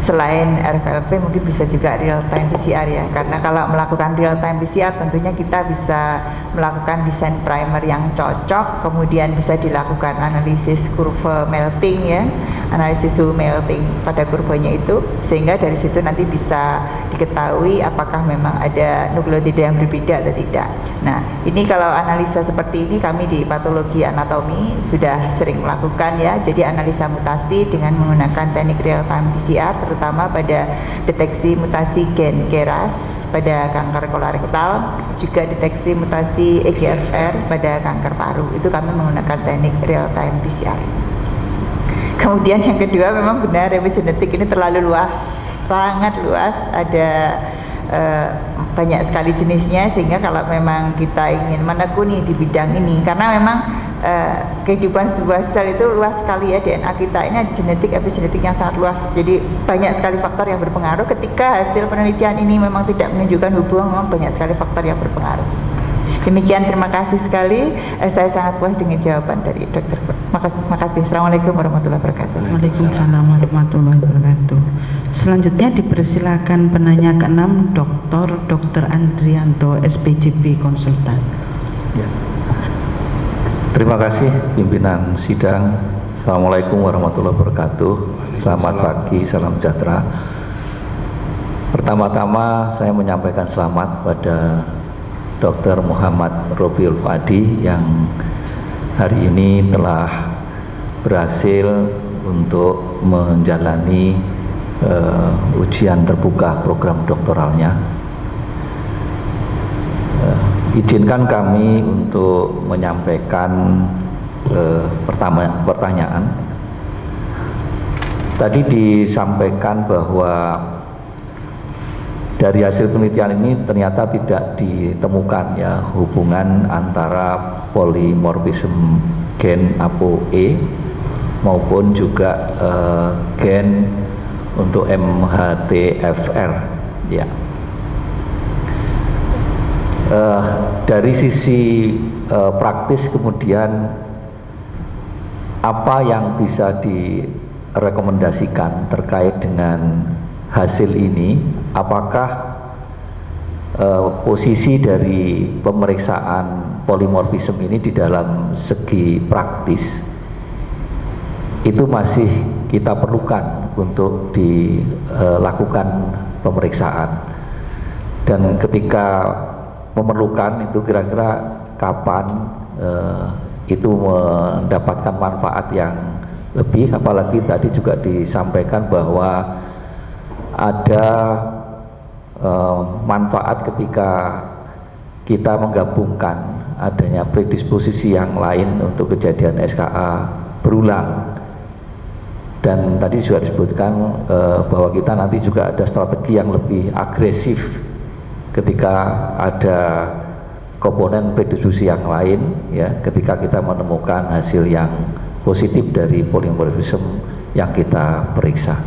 selain RFLP mungkin bisa juga real time PCR ya, karena kalau melakukan real time PCR tentunya kita bisa melakukan desain primer yang cocok, kemudian bisa dilakukan analisis kurva melting ya, analisis suhu melting pada kurvanya itu, sehingga dari situ nanti bisa diketahui apakah memang ada nukleotida yang berbeda atau tidak. Nah, ini kalau analisa seperti ini kami di patologi anatomi sudah sering melakukan ya, jadi analisa mutasi dengan menggunakan teknik real time PCR, terutama pada deteksi mutasi gen KRAS pada kanker kolorektal, juga deteksi mutasi EGFR pada kanker paru. Itu kami menggunakan teknik real time PCR. Kemudian yang kedua, memang benar epigenetik ini terlalu luas, sangat luas, ada banyak sekali jenisnya, sehingga kalau memang kita ingin menekuni di bidang ini, karena memang kehidupan sebuah sel itu luas sekali ya, DNA kita ini ada genetik, epigenetik yang sangat luas, jadi banyak sekali faktor yang berpengaruh. Ketika hasil penelitian ini memang tidak menunjukkan hubungan, memang banyak sekali faktor yang berpengaruh. Demikian, terima kasih sekali, saya sangat puas dengan jawaban dari dokter. Terima kasih. Assalamualaikum warahmatullahi wabarakatuh. Waalaikumsalam warahmatullahi wabarakatuh. Selanjutnya dipersilakan penanya ke-6 Dr. Andrianto, SPJP Konsultan. Ya. Terima kasih pimpinan sidang. Assalamualaikum warahmatullahi wabarakatuh. Selamat pagi, salam sejahtera. Pertama-tama saya menyampaikan selamat pada Dr. Muhammad Robiul Fuadi yang hari ini telah berhasil untuk menjalani ujian terbuka program doktoralnya. Izinkan kami untuk menyampaikan pertanyaan. Tadi disampaikan bahwa dari hasil penelitian ini ternyata tidak ditemukan ya hubungan antara polimorfisme gen ApoE maupun juga gen untuk MHTFR ya. Dari sisi praktis kemudian apa yang bisa direkomendasikan terkait dengan hasil ini, apakah posisi dari pemeriksaan polimorfisme ini di dalam segi praktis itu masih kita perlukan untuk dilakukan pemeriksaan, dan ketika memerlukan itu kira-kira kapan itu mendapatkan manfaat yang lebih, apalagi tadi juga disampaikan bahwa ada manfaat ketika kita menggabungkan adanya predisposisi yang lain untuk kejadian SKA berulang, dan tadi juga disebutkan bahwa kita nanti juga ada strategi yang lebih agresif ketika ada komponen predisposisi yang lain ya, ketika kita menemukan hasil yang positif dari polimorfisme yang kita periksa.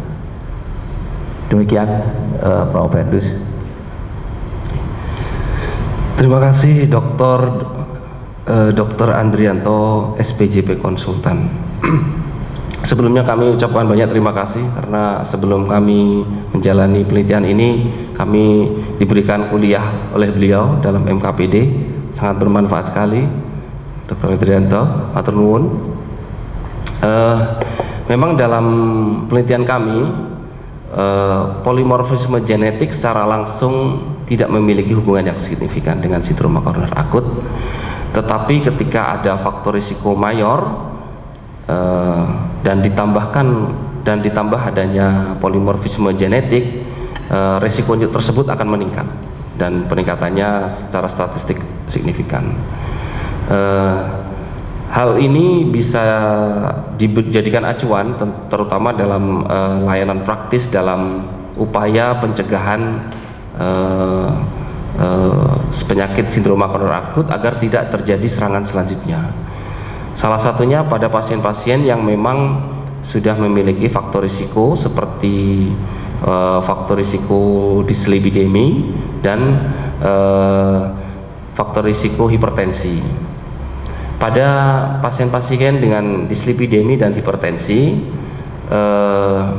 Demikian Prof. Pendus. Terima kasih Dr. Andrianto, SPJP Konsultan. Sebelumnya kami ucapkan banyak terima kasih karena sebelum kami menjalani penelitian ini kami diberikan kuliah oleh beliau dalam MKPD, sangat bermanfaat sekali. Dr. Andrianto, matur nuwun. Memang dalam penelitian kami polimorfisme genetik secara langsung tidak memiliki hubungan yang signifikan dengan sindroma koroner akut, tetapi ketika ada faktor risiko mayor dan ditambah adanya polimorfisme genetik, risiko tersebut akan meningkat dan peningkatannya secara statistik signifikan. Hal ini bisa dijadikan acuan terutama dalam layanan praktis dalam upaya pencegahan penyakit sindroma koroner akut agar tidak terjadi serangan selanjutnya. Salah satunya pada pasien-pasien yang memang sudah memiliki faktor risiko seperti faktor risiko dislipidemi dan faktor risiko hipertensi. Pada pasien-pasien dengan dislipidemi dan hipertensi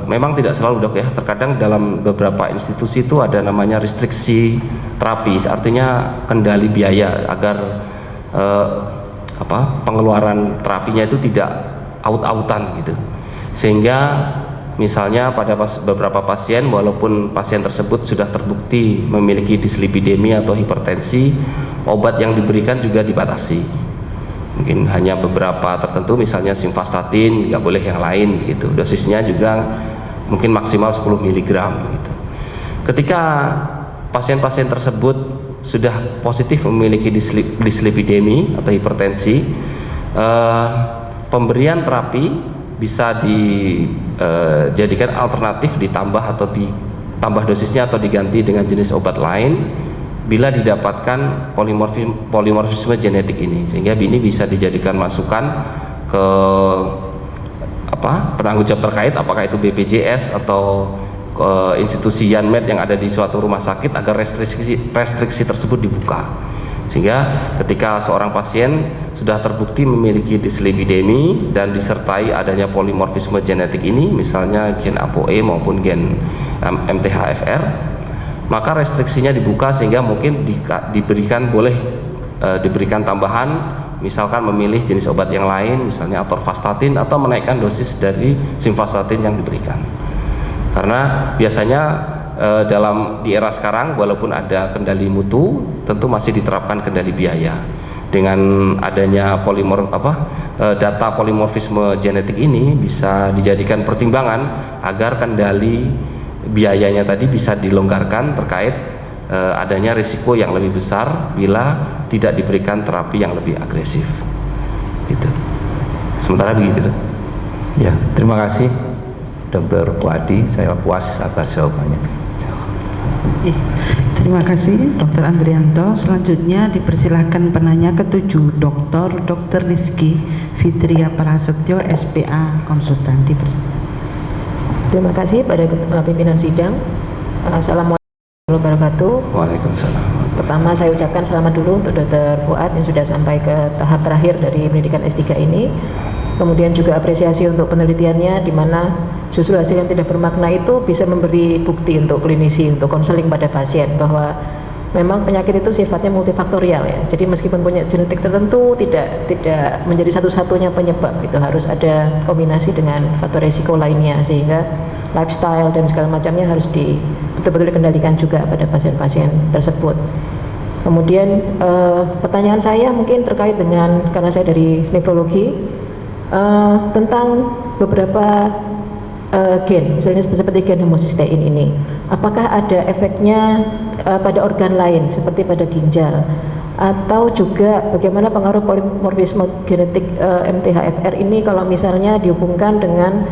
memang tidak selalu dok ya, terkadang dalam beberapa institusi itu ada namanya restriksi terapi, artinya kendali biaya agar pengeluaran terapinya itu tidak out-outan gitu, sehingga misalnya pada beberapa pasien walaupun pasien tersebut sudah terbukti memiliki dislipidemi atau hipertensi, obat yang diberikan juga dibatasi, mungkin hanya beberapa tertentu, misalnya simvastatin, nggak boleh yang lain gitu, dosisnya juga mungkin maksimal 10 mg gitu. Ketika pasien-pasien tersebut sudah positif memiliki dislipidemi atau hipertensi, pemberian terapi bisa dijadikan alternatif, ditambah atau ditambah dosisnya atau diganti dengan jenis obat lain bila didapatkan polimorfisme genetik ini, sehingga ini bisa dijadikan masukan ke penanggung jawab terkait, apakah itu BPJS atau institusi Yanmed yang ada di suatu rumah sakit, agar restriksi tersebut dibuka, sehingga ketika seorang pasien sudah terbukti memiliki dislipidemi dan disertai adanya polimorfisme genetik ini, misalnya gen ApoE maupun gen MTHFR, maka restriksinya dibuka sehingga mungkin diberikan tambahan, misalkan memilih jenis obat yang lain, misalnya atorvastatin, atau menaikkan dosis dari simvastatin yang diberikan. Karena biasanya di era sekarang, walaupun ada kendali mutu, tentu masih diterapkan kendali biaya. Dengan adanya data polimorfisme genetik ini bisa dijadikan pertimbangan agar kendali biayanya tadi bisa dilonggarkan terkait adanya risiko yang lebih besar bila tidak diberikan terapi yang lebih agresif. Gitu. Sementara begitu. Ya, terima kasih Dr. Puadi, saya puas atas jawabannya. Terima kasih Dr. Andrianto. Selanjutnya dipersilahkan penanya ke-7, Dr. Rizky Fitria Prasetyo, SPA Konsultan. Terima kasih pada pimpinan sidang. Assalamualaikum warahmatullahi wabarakatuh. Waalaikumsalam. Pertama saya ucapkan selamat dulu untuk Dr. Fuad yang sudah sampai ke tahap terakhir dari pendidikan S3 ini. Kemudian juga apresiasi untuk penelitiannya, di mana justru hasil yang tidak bermakna itu bisa memberi bukti untuk klinisi, untuk konseling pada pasien bahwa memang penyakit itu sifatnya multifaktorial ya. Jadi meskipun punya genetik tertentu tidak menjadi satu-satunya penyebab, itu harus ada kombinasi dengan faktor risiko lainnya, sehingga lifestyle dan segala macamnya harus betul-betul dikendalikan juga pada pasien-pasien tersebut. Kemudian pertanyaan saya mungkin terkait dengan, karena saya dari nefrologi, tentang beberapa gen, misalnya seperti gen homocysteine ini, apakah ada efeknya pada organ lain seperti pada ginjal, atau juga bagaimana pengaruh polimorfisme genetik MTHFR ini kalau misalnya dihubungkan dengan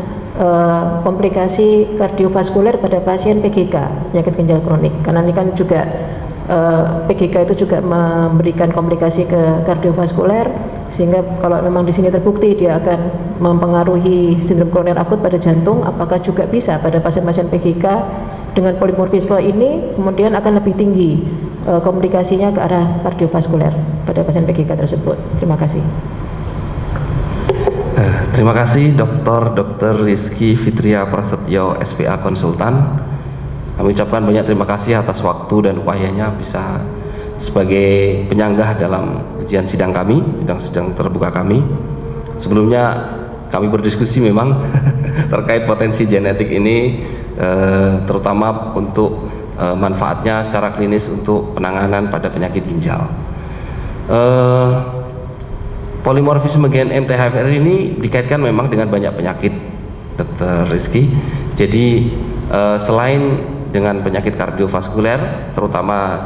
komplikasi kardiovaskuler pada pasien PGK, penyakit ginjal kronik, karena ini kan juga PGK itu juga memberikan komplikasi ke kardiovaskuler, sehingga kalau memang di sini terbukti dia akan mempengaruhi sindrom koroner akut pada jantung, apakah juga bisa pada pasien-pasien PGK dengan polimorfisme ini kemudian akan lebih tinggi komplikasinya ke arah kardiovaskuler pada pasien PGK tersebut. Terima kasih. Terima kasih Dr. Rizky Fitria Prasetyo, SPA Konsultan. Kami ucapkan banyak terima kasih atas waktu dan upayanya bisa sebagai penyanggah dalam ujian sidang kami, sidang terbuka kami. Sebelumnya kami berdiskusi memang terkait potensi genetik ini, terutama untuk manfaatnya secara klinis untuk penanganan pada penyakit ginjal. Polimorfisme gen MTHFR ini dikaitkan memang dengan banyak penyakit, Dr. Rizky. Jadi selain dengan penyakit kardiovaskuler, terutama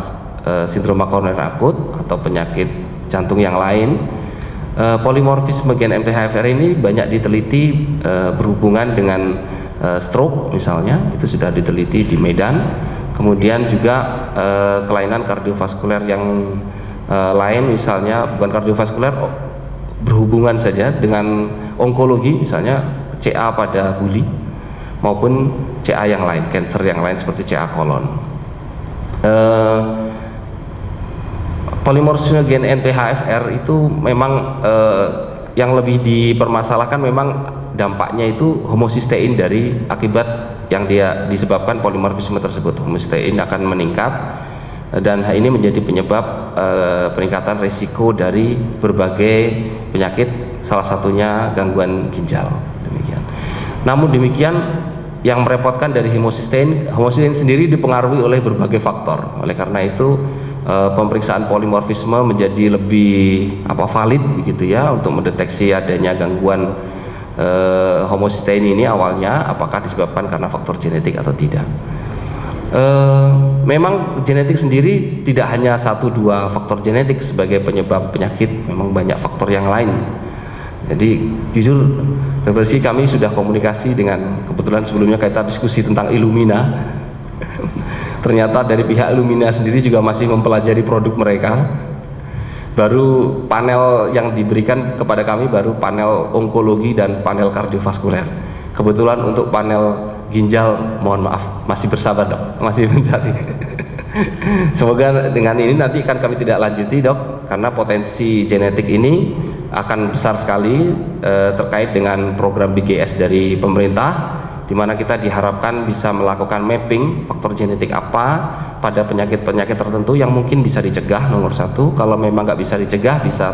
sindrom koroner akut atau penyakit jantung yang lain, polimorfisme gen MTHFR ini banyak diteliti berhubungan dengan stroke misalnya, itu sudah diteliti di Medan. Kemudian juga kelainan kardiovaskuler yang lain, misalnya bukan kardiovaskuler, berhubungan saja dengan onkologi, misalnya CA pada guli maupun CA yang lain, kanker yang lain seperti CA kolon. Polimorfisme gen MTHFR itu memang yang lebih dipermasalahkan memang dampaknya itu homocysteine dari akibat yang dia disebabkan polimorfisme tersebut. Homocysteine akan meningkat dan hal ini menjadi penyebab peningkatan risiko dari berbagai penyakit, salah satunya gangguan ginjal. Demikian. Namun demikian, yang merepotkan dari homocysteine sendiri dipengaruhi oleh berbagai faktor. Oleh karena itu pemeriksaan polimorfisme menjadi lebih valid begitu ya, untuk mendeteksi adanya gangguan homocysteine ini awalnya, apakah disebabkan karena faktor genetik atau tidak. Memang genetik sendiri tidak hanya 1-2 faktor genetik sebagai penyebab penyakit, memang banyak faktor yang lain. Jadi jujur Dr. Rizky, kami sudah komunikasi dengan, kebetulan sebelumnya kita diskusi tentang Illumina. Ternyata dari pihak Illumina sendiri juga masih mempelajari produk mereka. Baru panel yang diberikan kepada kami baru panel onkologi dan panel kardiovaskuler. Kebetulan untuk panel ginjal, mohon maaf, masih bersabar dok, masih mencari. Semoga dengan ini nanti akan kami tidak lanjuti dok, karena potensi genetik ini akan besar sekali terkait dengan program BGS dari pemerintah, di mana kita diharapkan bisa melakukan mapping faktor genetik apa pada penyakit-penyakit tertentu yang mungkin bisa dicegah, nomor satu. Kalau memang nggak bisa dicegah, bisa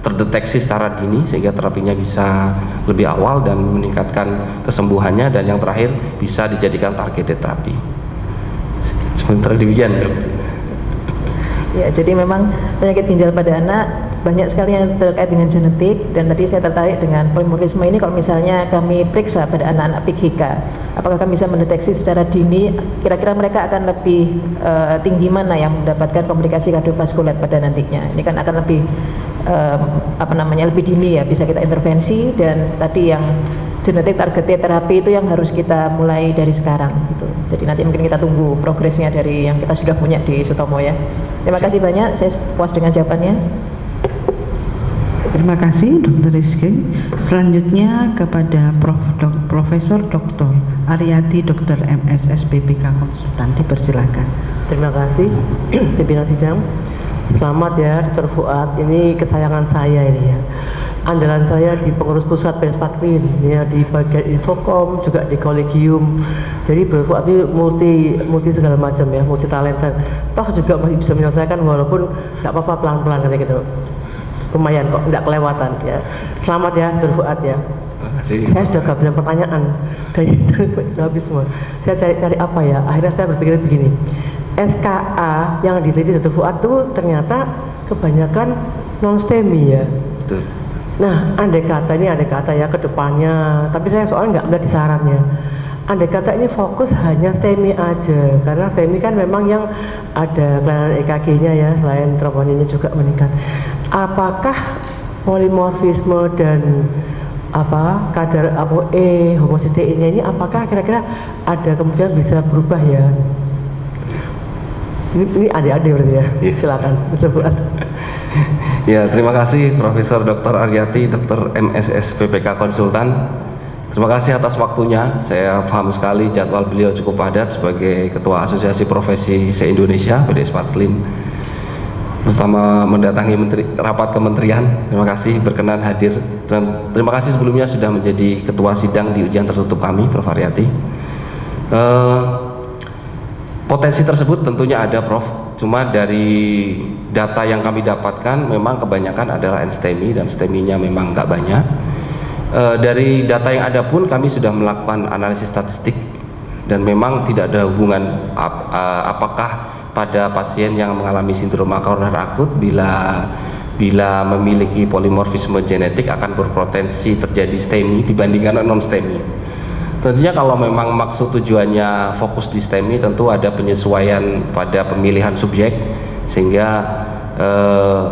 terdeteksi secara dini sehingga terapinya bisa lebih awal dan meningkatkan kesembuhannya, dan yang terakhir bisa dijadikan targeted terapi. Sementara demikian. Ya, jadi memang penyakit ginjal pada anak banyak sekali yang terkait dengan genetik, dan tadi saya tertarik dengan polimorfisme ini. Kalau misalnya kami periksa pada anak-anak PIK, apakah kami bisa mendeteksi secara dini kira-kira mereka akan lebih tinggi mana yang mendapatkan komplikasi kardiovaskuler pada nantinya. Ini kan akan lebih lebih dini ya, bisa kita intervensi, dan tadi yang genetik targeted terapi itu yang harus kita mulai dari sekarang gitu. Jadi nanti mungkin kita tunggu progresnya dari yang kita sudah punya di Sutomo ya. Terima kasih banyak, saya puas dengan jawabannya. Terima kasih Dr. Rizky. Selanjutnya kepada Profesor Dr. Aryati Dr. MS SPPK Konsultan, dipersilakan. Terima kasih pimpinan sidang. Selamat ya Dr. Fuad, ini kesayangan saya ini ya. Andalan saya di pengurus pusat Perspaklin ya, di bagian Infokom, juga di kolegium. Jadi Dr. Fuad ini multi segala macam ya, multi talenta. Toh juga masih bisa menyelesaikan walaupun nggak apa-apa, pelan-pelan kayak gitu. Lumayan kok, nggak kelewatan ya. Selamat ya Dr. Fuad ya. Saya sudah kehabisan pertanyaan dari habis semua. Saya cari apa ya, akhirnya saya berpikir begini, SKA yang diteliti Dr. Fuad itu ternyata kebanyakan non-STEMI ya. Betul. Nah, andai kata ya ke depannya, tapi saya soalnya nggak melihat di sarannya. Andai kata ini fokus hanya STEMI aja, karena STEMI kan memang yang ada kelainan EKG-nya ya, selain troponinnya juga meningkat. Apakah polimorfisme dan kadar ApoE, homosisteinnya ini apakah kira-kira ada kemungkinan bisa berubah ya? Ini adik-adik berarti ya? Silakan, disebut. Ya, terima kasih Profesor Dr. Aryati, Dr. MSS PPK Konsultan. Terima kasih atas waktunya. Saya paham sekali jadwal beliau cukup padat sebagai Ketua Asosiasi Profesi se-Indonesia PDS Patklin, pertama mendatangi rapat kementerian. Terima kasih berkenan hadir, dan terima kasih sebelumnya sudah menjadi Ketua Sidang di ujian tertutup kami, Prof. Aryati. Potensi tersebut tentunya ada, Prof. Cuma dari data yang kami dapatkan memang kebanyakan adalah STEMI, dan STEMI-nya memang nggak banyak. Dari data yang ada pun kami sudah melakukan analisis statistik, dan memang tidak ada hubungan apakah pada pasien yang mengalami sindroma koroner akut bila memiliki polimorfisme genetik akan berpotensi terjadi STEMI dibandingkan non-STEMI. Tentunya kalau memang maksud tujuannya fokus di STEMI, tentu ada penyesuaian pada pemilihan subjek sehingga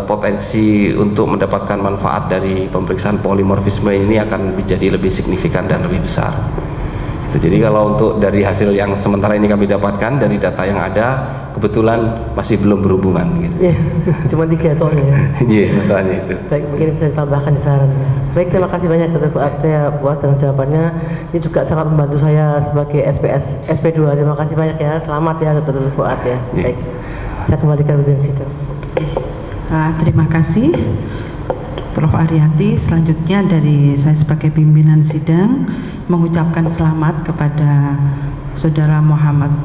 potensi untuk mendapatkan manfaat dari pemeriksaan polimorfisme ini akan menjadi lebih signifikan dan lebih besar. Jadi kalau untuk dari hasil yang sementara ini kami dapatkan dari data yang ada, kebetulan masih belum berhubungan gitu. Iya, cuma 3 soalnya. Iya, masalahnya itu. Baik, mungkin bisa ditambahkan di saran. Baik, terima kasih banyak Dr. Fuad, saya puas dengan jawabannya. Ini juga sangat membantu saya sebagai SPS SP2. Terima kasih banyak ya. Selamat ya Dr. Fuad ya. Baik. Saya kembalikan ke situ. Terima kasih Prof. Aryati. Selanjutnya dari saya sebagai pimpinan sidang mengucapkan selamat kepada Saudara Muhammad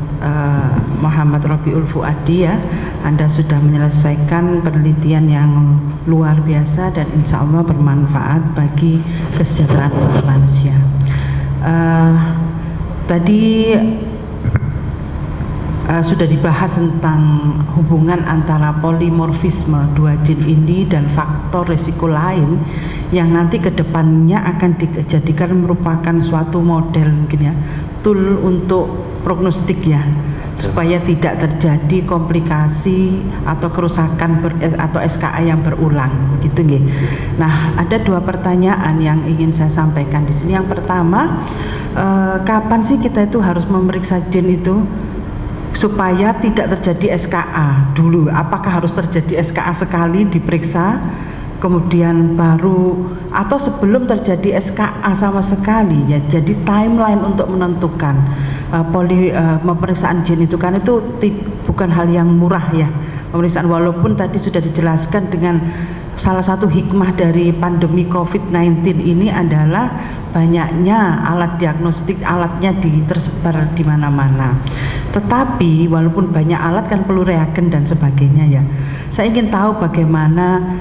Robiul Fuadi ya. Anda sudah menyelesaikan penelitian yang luar biasa dan insya Allah bermanfaat bagi kesejahteraan manusia. Tadi sudah dibahas tentang hubungan antara polimorfisme 2 gen ini dan faktor risiko lain yang nanti kedepannya akan dijadikan merupakan suatu model mungkin ya, tool untuk prognostik ya, supaya tidak terjadi komplikasi atau kerusakan atau SKA yang berulang gitu nggih. Nah, ada 2 pertanyaan yang ingin saya sampaikan di sini. Yang pertama, kapan sih kita itu harus memeriksa gen itu supaya tidak terjadi SKA dulu? Apakah harus terjadi SKA sekali diperiksa, kemudian baru, atau sebelum terjadi SKA sama sekali ya? Jadi timeline untuk menentukan pemeriksaan gen itu kan itu bukan hal yang murah ya pemeriksaan, walaupun tadi sudah dijelaskan dengan salah satu hikmah dari pandemi COVID-19 ini adalah banyaknya alat diagnostik, alatnya tersebar di mana-mana. Tetapi walaupun banyak alat kan perlu reagen dan sebagainya ya. Saya ingin tahu bagaimana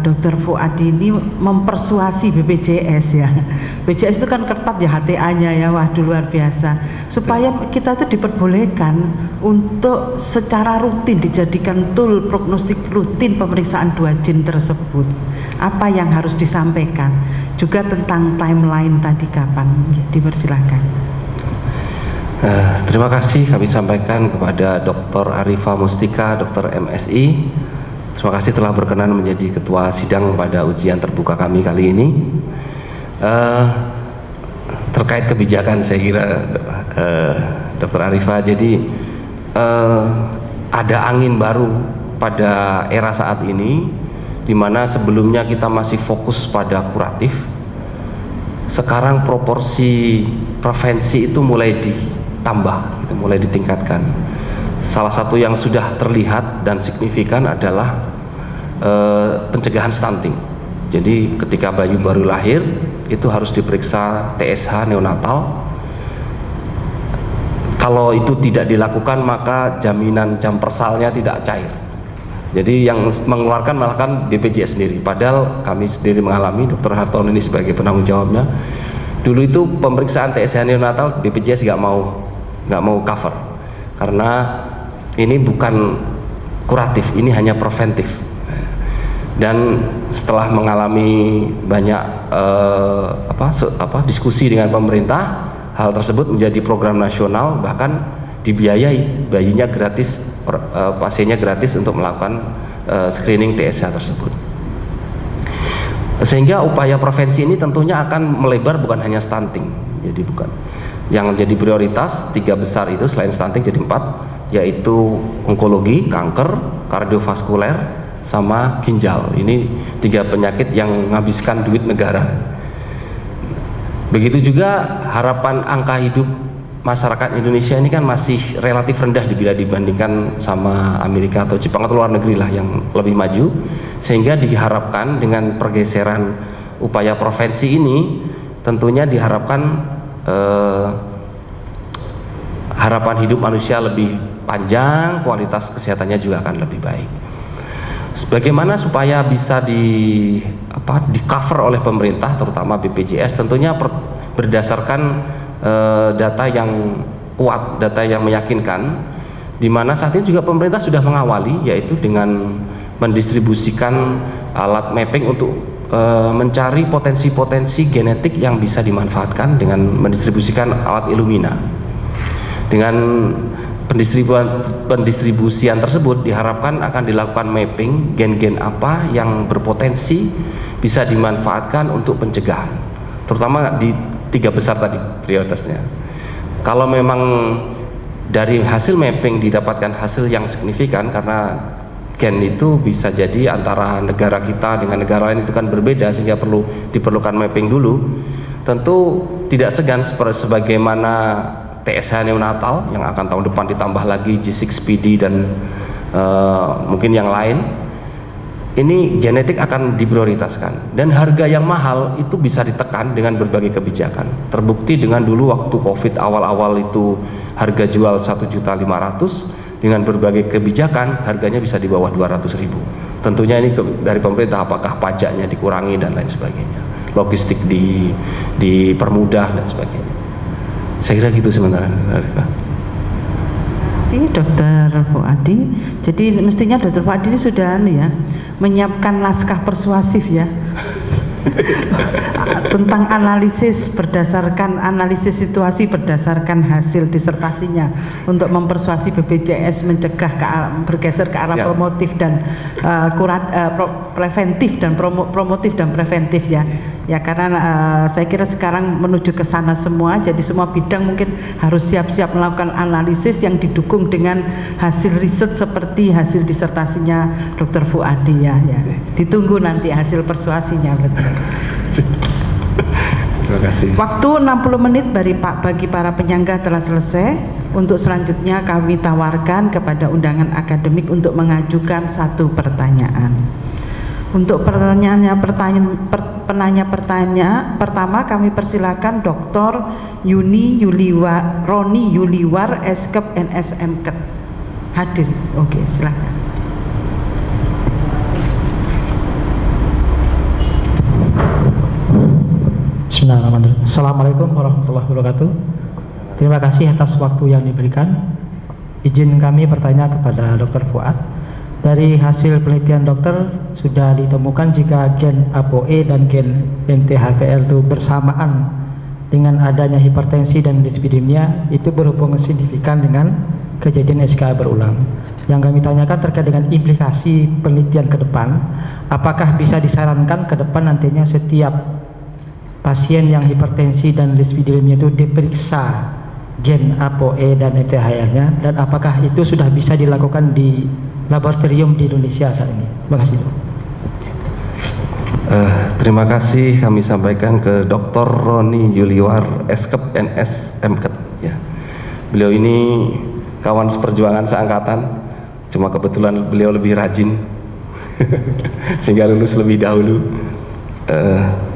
Dr. Fuadi ini mempersuasi BPJS ya. BPJS itu kan ketat ya HTA-nya ya, waduh luar biasa. Supaya kita itu diperbolehkan untuk secara rutin dijadikan tool prognostik rutin pemeriksaan 2 gen tersebut. Apa yang harus disampaikan? Juga tentang timeline tadi kapan? Dipersilakan. Terima kasih kami sampaikan kepada Dr. Arifah Mustika, Dr. MSI. Terima kasih telah berkenan menjadi ketua sidang pada ujian terbuka kami kali ini. Terkait kebijakan saya kira Dr. Arifah, jadi ada angin baru pada era saat ini, di mana sebelumnya kita masih fokus pada kuratif. Sekarang proporsi prevensi itu mulai ditambah, mulai ditingkatkan. Salah satu yang sudah terlihat dan signifikan adalah pencegahan stunting. Jadi ketika bayi baru lahir itu harus diperiksa TSH neonatal. Kalau itu tidak dilakukan maka jaminan jam persalnya tidak cair. Jadi yang mengeluarkan malah kan BPJS sendiri. Padahal kami sendiri mengalami, Dr. Hartono ini sebagai penanggung jawabnya. Dulu itu pemeriksaan TSH neonatal BPJS nggak mau cover karena ini bukan kuratif, ini hanya preventif. Dan setelah mengalami banyak diskusi dengan pemerintah, hal tersebut menjadi program nasional, bahkan dibiayai, bayinya gratis, pasiennya gratis untuk melakukan screening TSH tersebut. Sehingga upaya prevensi ini tentunya akan melebar, bukan hanya stunting. Jadi bukan yang menjadi prioritas 3 besar itu selain stunting jadi 4, yaitu onkologi, kanker, kardiovaskuler, sama ginjal. Ini 3 penyakit yang menghabiskan duit negara. Begitu juga harapan angka hidup masyarakat Indonesia ini kan masih relatif rendah bila dibandingkan sama Amerika atau Jepang atau luar negeri lah yang lebih maju, sehingga diharapkan dengan pergeseran upaya prevensi ini tentunya diharapkan harapan hidup manusia lebih panjang, kualitas kesehatannya juga akan lebih baik. Bagaimana supaya bisa di cover oleh pemerintah, terutama BPJS, tentunya berdasarkan data yang kuat, data yang meyakinkan, di mana saat ini juga pemerintah sudah mengawali, yaitu dengan mendistribusikan alat mapping untuk mencari potensi-potensi genetik yang bisa dimanfaatkan dengan mendistribusikan alat Illumina. Dengan pendistribusian tersebut diharapkan akan dilakukan mapping gen-gen apa yang berpotensi bisa dimanfaatkan untuk pencegahan, terutama di 3 besar tadi prioritasnya. Kalau memang dari hasil mapping didapatkan hasil yang signifikan, karena gen itu bisa jadi antara negara kita dengan negara lain itu kan berbeda, sehingga diperlukan mapping dulu. Tentu tidak segan sebagaimana TSH neonatal yang akan tahun depan ditambah lagi G6PD dan mungkin yang lain. Ini genetik akan diprioritaskan, dan harga yang mahal itu bisa ditekan dengan berbagai kebijakan. Terbukti dengan dulu waktu COVID awal-awal itu harga jual 1.500.000, dengan berbagai kebijakan harganya bisa di bawah 200.000. Tentunya ini dari pemerintah, apakah pajaknya dikurangi dan lain sebagainya, logistik dipermudah dan sebagainya. Saya kira gitu sebenarnya. Dr. Fuadi. Jadi mestinya Dr. Fuadi ini sudah menyiapkan naskah persuasif ya tentang analisis situasi berdasarkan hasil disertasinya untuk mempersuasi BPJS mencegah bergeser ke arah promotif dan preventif dan promotif dan preventif ya karena saya kira sekarang menuju ke sana semua, jadi semua bidang mungkin harus siap-siap melakukan analisis yang didukung dengan hasil riset seperti hasil disertasinya Dr. Fuadi ya. Ditunggu nanti hasil persuasinya. Betul. Terima kasih. Waktu 60 menit bagi para penyangga telah selesai. Untuk selanjutnya kami tawarkan kepada undangan akademik untuk mengajukan 1 pertanyaan. Untuk penanya pertama kami persilakan Dr. Roni Yuliwar, Eskep NSMket. Hadir. Oke, silakan. Bismillahirrahmanirrahim. Assalamualaikum warahmatullahi wabarakatuh. Terima kasih atas waktu yang diberikan. Izin kami bertanya kepada Dr. Fuad. Dari hasil penelitian dokter sudah ditemukan jika gen ApoE dan gen MTHFR itu bersamaan dengan adanya hipertensi dan dislipidemia itu berhubungan signifikan dengan kejadian SK berulang. Yang kami tanyakan terkait dengan implikasi penelitian ke depan, apakah bisa disarankan ke depan nantinya setiap pasien yang hipertensi dan dislipidemia itu diperiksa gen ApoE dan MTHFR-nya, dan apakah itu sudah bisa dilakukan di laboratorium di Indonesia saat ini? Terima kasih. Terima kasih kami sampaikan ke Dr. Roni Yuliwar, Eskep NSMket. Ya. Beliau ini kawan seperjuangan seangkatan, cuma kebetulan beliau lebih rajin sehingga lulus lebih dahulu.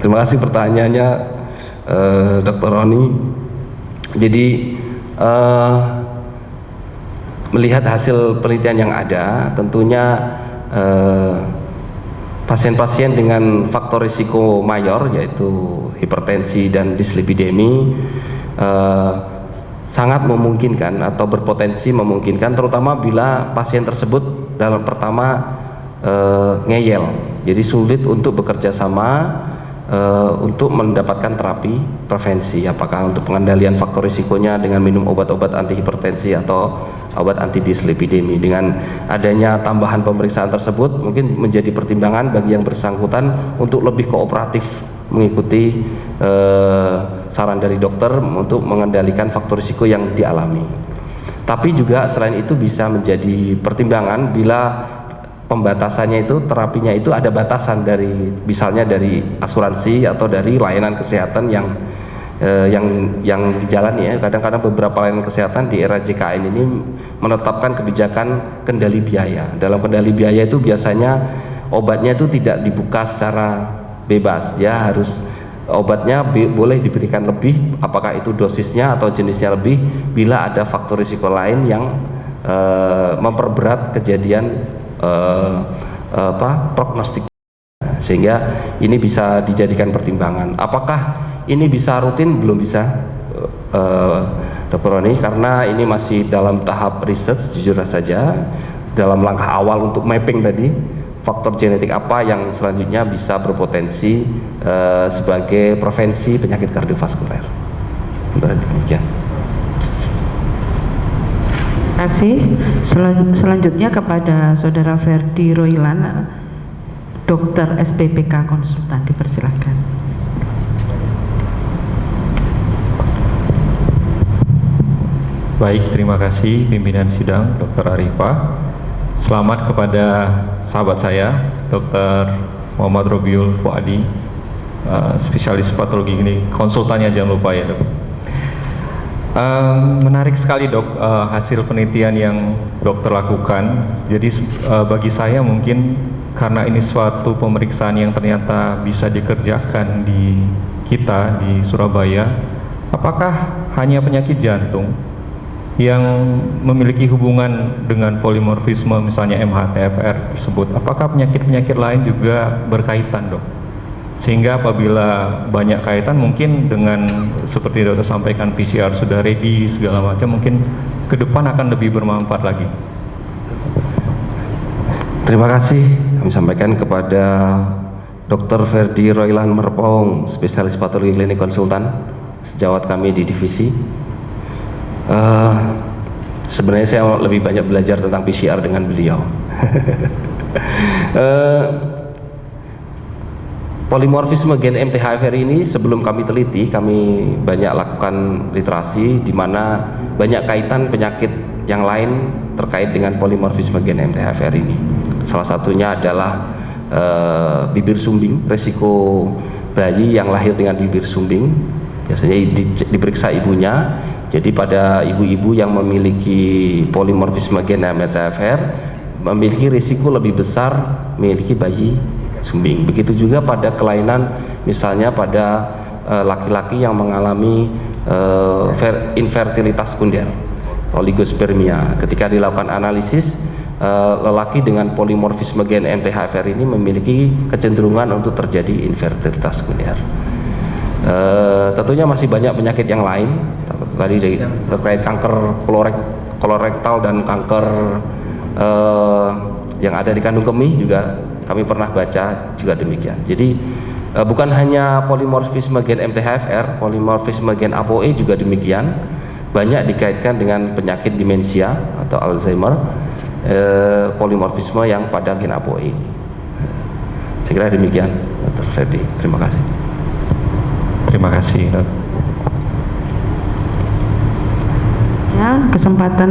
Terima kasih pertanyaannya, Dr. Roni. Jadi melihat hasil penelitian yang ada, tentunya pasien-pasien dengan faktor risiko mayor yaitu hipertensi dan dislipidemi sangat memungkinkan atau berpotensi memungkinkan, terutama bila pasien tersebut dalam pertama ngeyel, jadi sulit untuk bekerja sama untuk mendapatkan terapi prevensi, apakah untuk pengendalian faktor risikonya dengan minum obat-obat anti hipertensi atau obat anti dislipidemi. Dengan adanya tambahan pemeriksaan tersebut mungkin menjadi pertimbangan bagi yang bersangkutan untuk lebih kooperatif mengikuti saran dari dokter untuk mengendalikan faktor risiko yang dialami. Tapi juga selain itu bisa menjadi pertimbangan bila pembatasannya itu, terapinya itu ada batasan dari misalnya dari asuransi atau dari layanan kesehatan yang dijalani ya. Kadang-kadang beberapa layanan kesehatan di era JKN ini menetapkan kebijakan kendali biaya. Dalam kendali biaya itu biasanya obatnya itu tidak dibuka secara bebas, ya harus obatnya boleh diberikan lebih, apakah itu dosisnya atau jenisnya lebih bila ada faktor risiko lain yang memperberat kejadian prognostik, sehingga ini bisa dijadikan pertimbangan. Apakah ini bisa rutin? Belum bisa, Dr. Roni, karena ini masih dalam tahap riset, jujur saja dalam langkah awal untuk mapping tadi faktor genetik apa yang selanjutnya bisa berpotensi sebagai prevensi penyakit kardiovaskuler. Demikian. Terima kasih. Selanjutnya kepada Saudara Ferdi Roilan, Dokter SPPK Konsultan, dipersilakan. Baik, terima kasih pimpinan sidang Dr. Arifah. Selamat kepada sahabat saya, Dr. Muhammad Robiul Fuadi, spesialis patologi klinik konsultannya, jangan lupa ya, Dok. Menarik sekali, Dok, hasil penelitian yang dokter lakukan. Jadi bagi saya mungkin karena ini suatu pemeriksaan yang ternyata bisa dikerjakan di kita di Surabaya, apakah hanya penyakit jantung yang memiliki hubungan dengan polimorfisme misalnya MHTFR tersebut, apakah penyakit-penyakit lain juga berkaitan, Dok? Sehingga apabila banyak kaitan, mungkin dengan seperti dokter sampaikan PCR sudah ready segala macam, mungkin ke depan akan lebih bermanfaat lagi. Terima kasih kami sampaikan kepada Dr. Ferdi Roilan Merpong, spesialis patologi klinik konsultan, sejawat kami di divisi. Sebenarnya saya lebih banyak belajar tentang PCR dengan beliau. Polimorfisme gen MTHFR ini sebelum kami teliti, kami banyak lakukan literasi di mana banyak kaitan penyakit yang lain terkait dengan polimorfisme gen MTHFR ini. Salah satunya adalah bibir sumbing, resiko bayi yang lahir dengan bibir sumbing biasanya diperiksa ibunya. Jadi pada ibu-ibu yang memiliki polimorfisme gen MTHFR memiliki risiko lebih besar memiliki bayi sumbing. Begitu juga pada kelainan, misalnya pada laki-laki yang mengalami infertilitas sekunder, oligospermia. Ketika dilakukan analisis, lelaki dengan polimorfisme gen MTHFR ini memiliki kecenderungan untuk terjadi infertilitas sekunder. Tentunya masih banyak penyakit yang lain tadi terkait kanker kolorektal dan kanker yang ada di kandung kemih juga kami pernah baca juga demikian. Jadi bukan hanya polimorfisme gen MTHFR, polimorfisme gen ApoE juga demikian, banyak dikaitkan dengan penyakit demensia atau Alzheimer, polimorfisme yang pada gen ApoE. Saya kira demikian, Dr. Freddy. Terima kasih. Terima kasih, Dok. Ya, kesempatan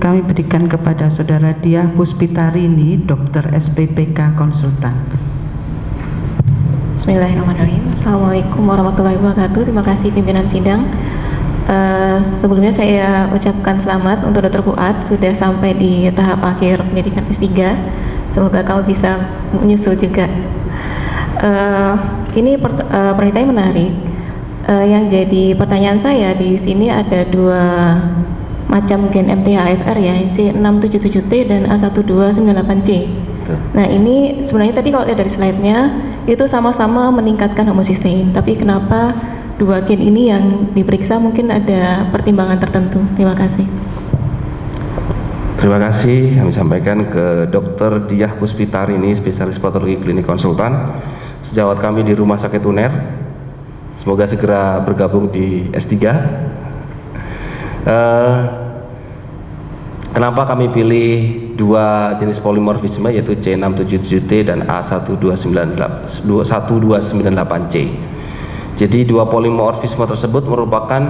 kami berikan kepada Saudara Diah Puspitarini, Dokter SPPK Konsultan. Bismillahirrahmanirrahim. Assalamualaikum warahmatullahi wabarakatuh. Terima kasih pimpinan sidang. Sebelumnya saya ucapkan selamat untuk Dr. Fuad sudah sampai di tahap akhir pendidikan S3. Semoga kamu bisa menyusul juga. Ini pertanyaan menarik. Yang jadi pertanyaan saya di sini ada dua macam gen MTHFR ya, C677T dan A1298C. Nah ini sebenarnya tadi kalau lihat dari slide-nya itu sama-sama meningkatkan homocysteine, tapi kenapa dua gen ini yang diperiksa? Mungkin ada pertimbangan tertentu. Terima kasih. Terima kasih. Kami sampaikan ke Dr. Diah Puspitarini, spesialis patologi klinik konsultan, sejawat kami di Rumah Sakit UNER. Semoga segera bergabung di S3. Kenapa kami pilih dua jenis polimorfisme yaitu C677T dan A1298C? Jadi dua polimorfisme tersebut merupakan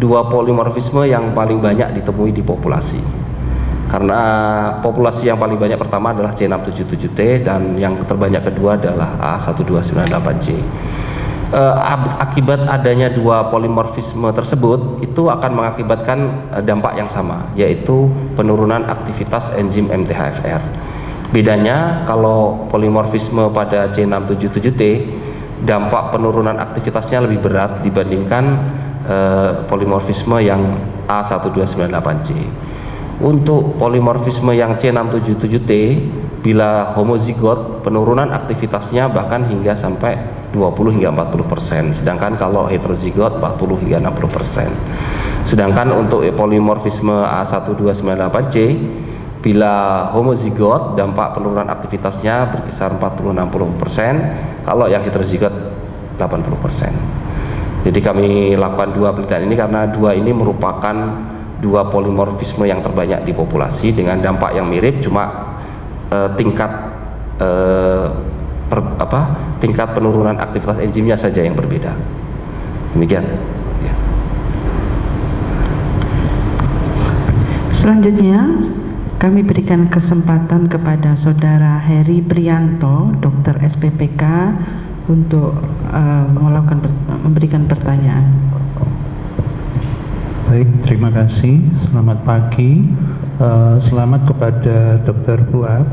dua polimorfisme yang paling banyak ditemui di populasi. Karena populasi yang paling banyak pertama adalah C677T dan yang terbanyak kedua adalah A1298C. Akibat adanya dua polimorfisme tersebut itu akan mengakibatkan dampak yang sama, yaitu penurunan aktivitas enzim MTHFR. Bedanya kalau polimorfisme pada C677T, dampak penurunan aktivitasnya lebih berat dibandingkan polimorfisme yang A1298C. Untuk polimorfisme yang C677T, bila homozigot, penurunan aktivitasnya bahkan hingga sampai 20 hingga 40%, sedangkan kalau heterozigot 40 hingga 60%. Sedangkan untuk polimorfisme A1298C, bila homozigot dampak penurunan aktivitasnya berkisar 40-60%, kalau yang heterozigot 80%. Jadi kami lakukan dua penelitian ini karena dua ini merupakan dua polimorfisme yang terbanyak di populasi dengan dampak yang mirip, cuma tingkat tingkat penurunan aktivitas enzimnya saja yang berbeda. Demikian. Ya. Selanjutnya kami berikan kesempatan kepada Saudara Heri Prianto, Dokter SPPK, untuk memberikan pertanyaan. Baik, terima kasih. Selamat pagi. Selamat kepada Dr. Fuad,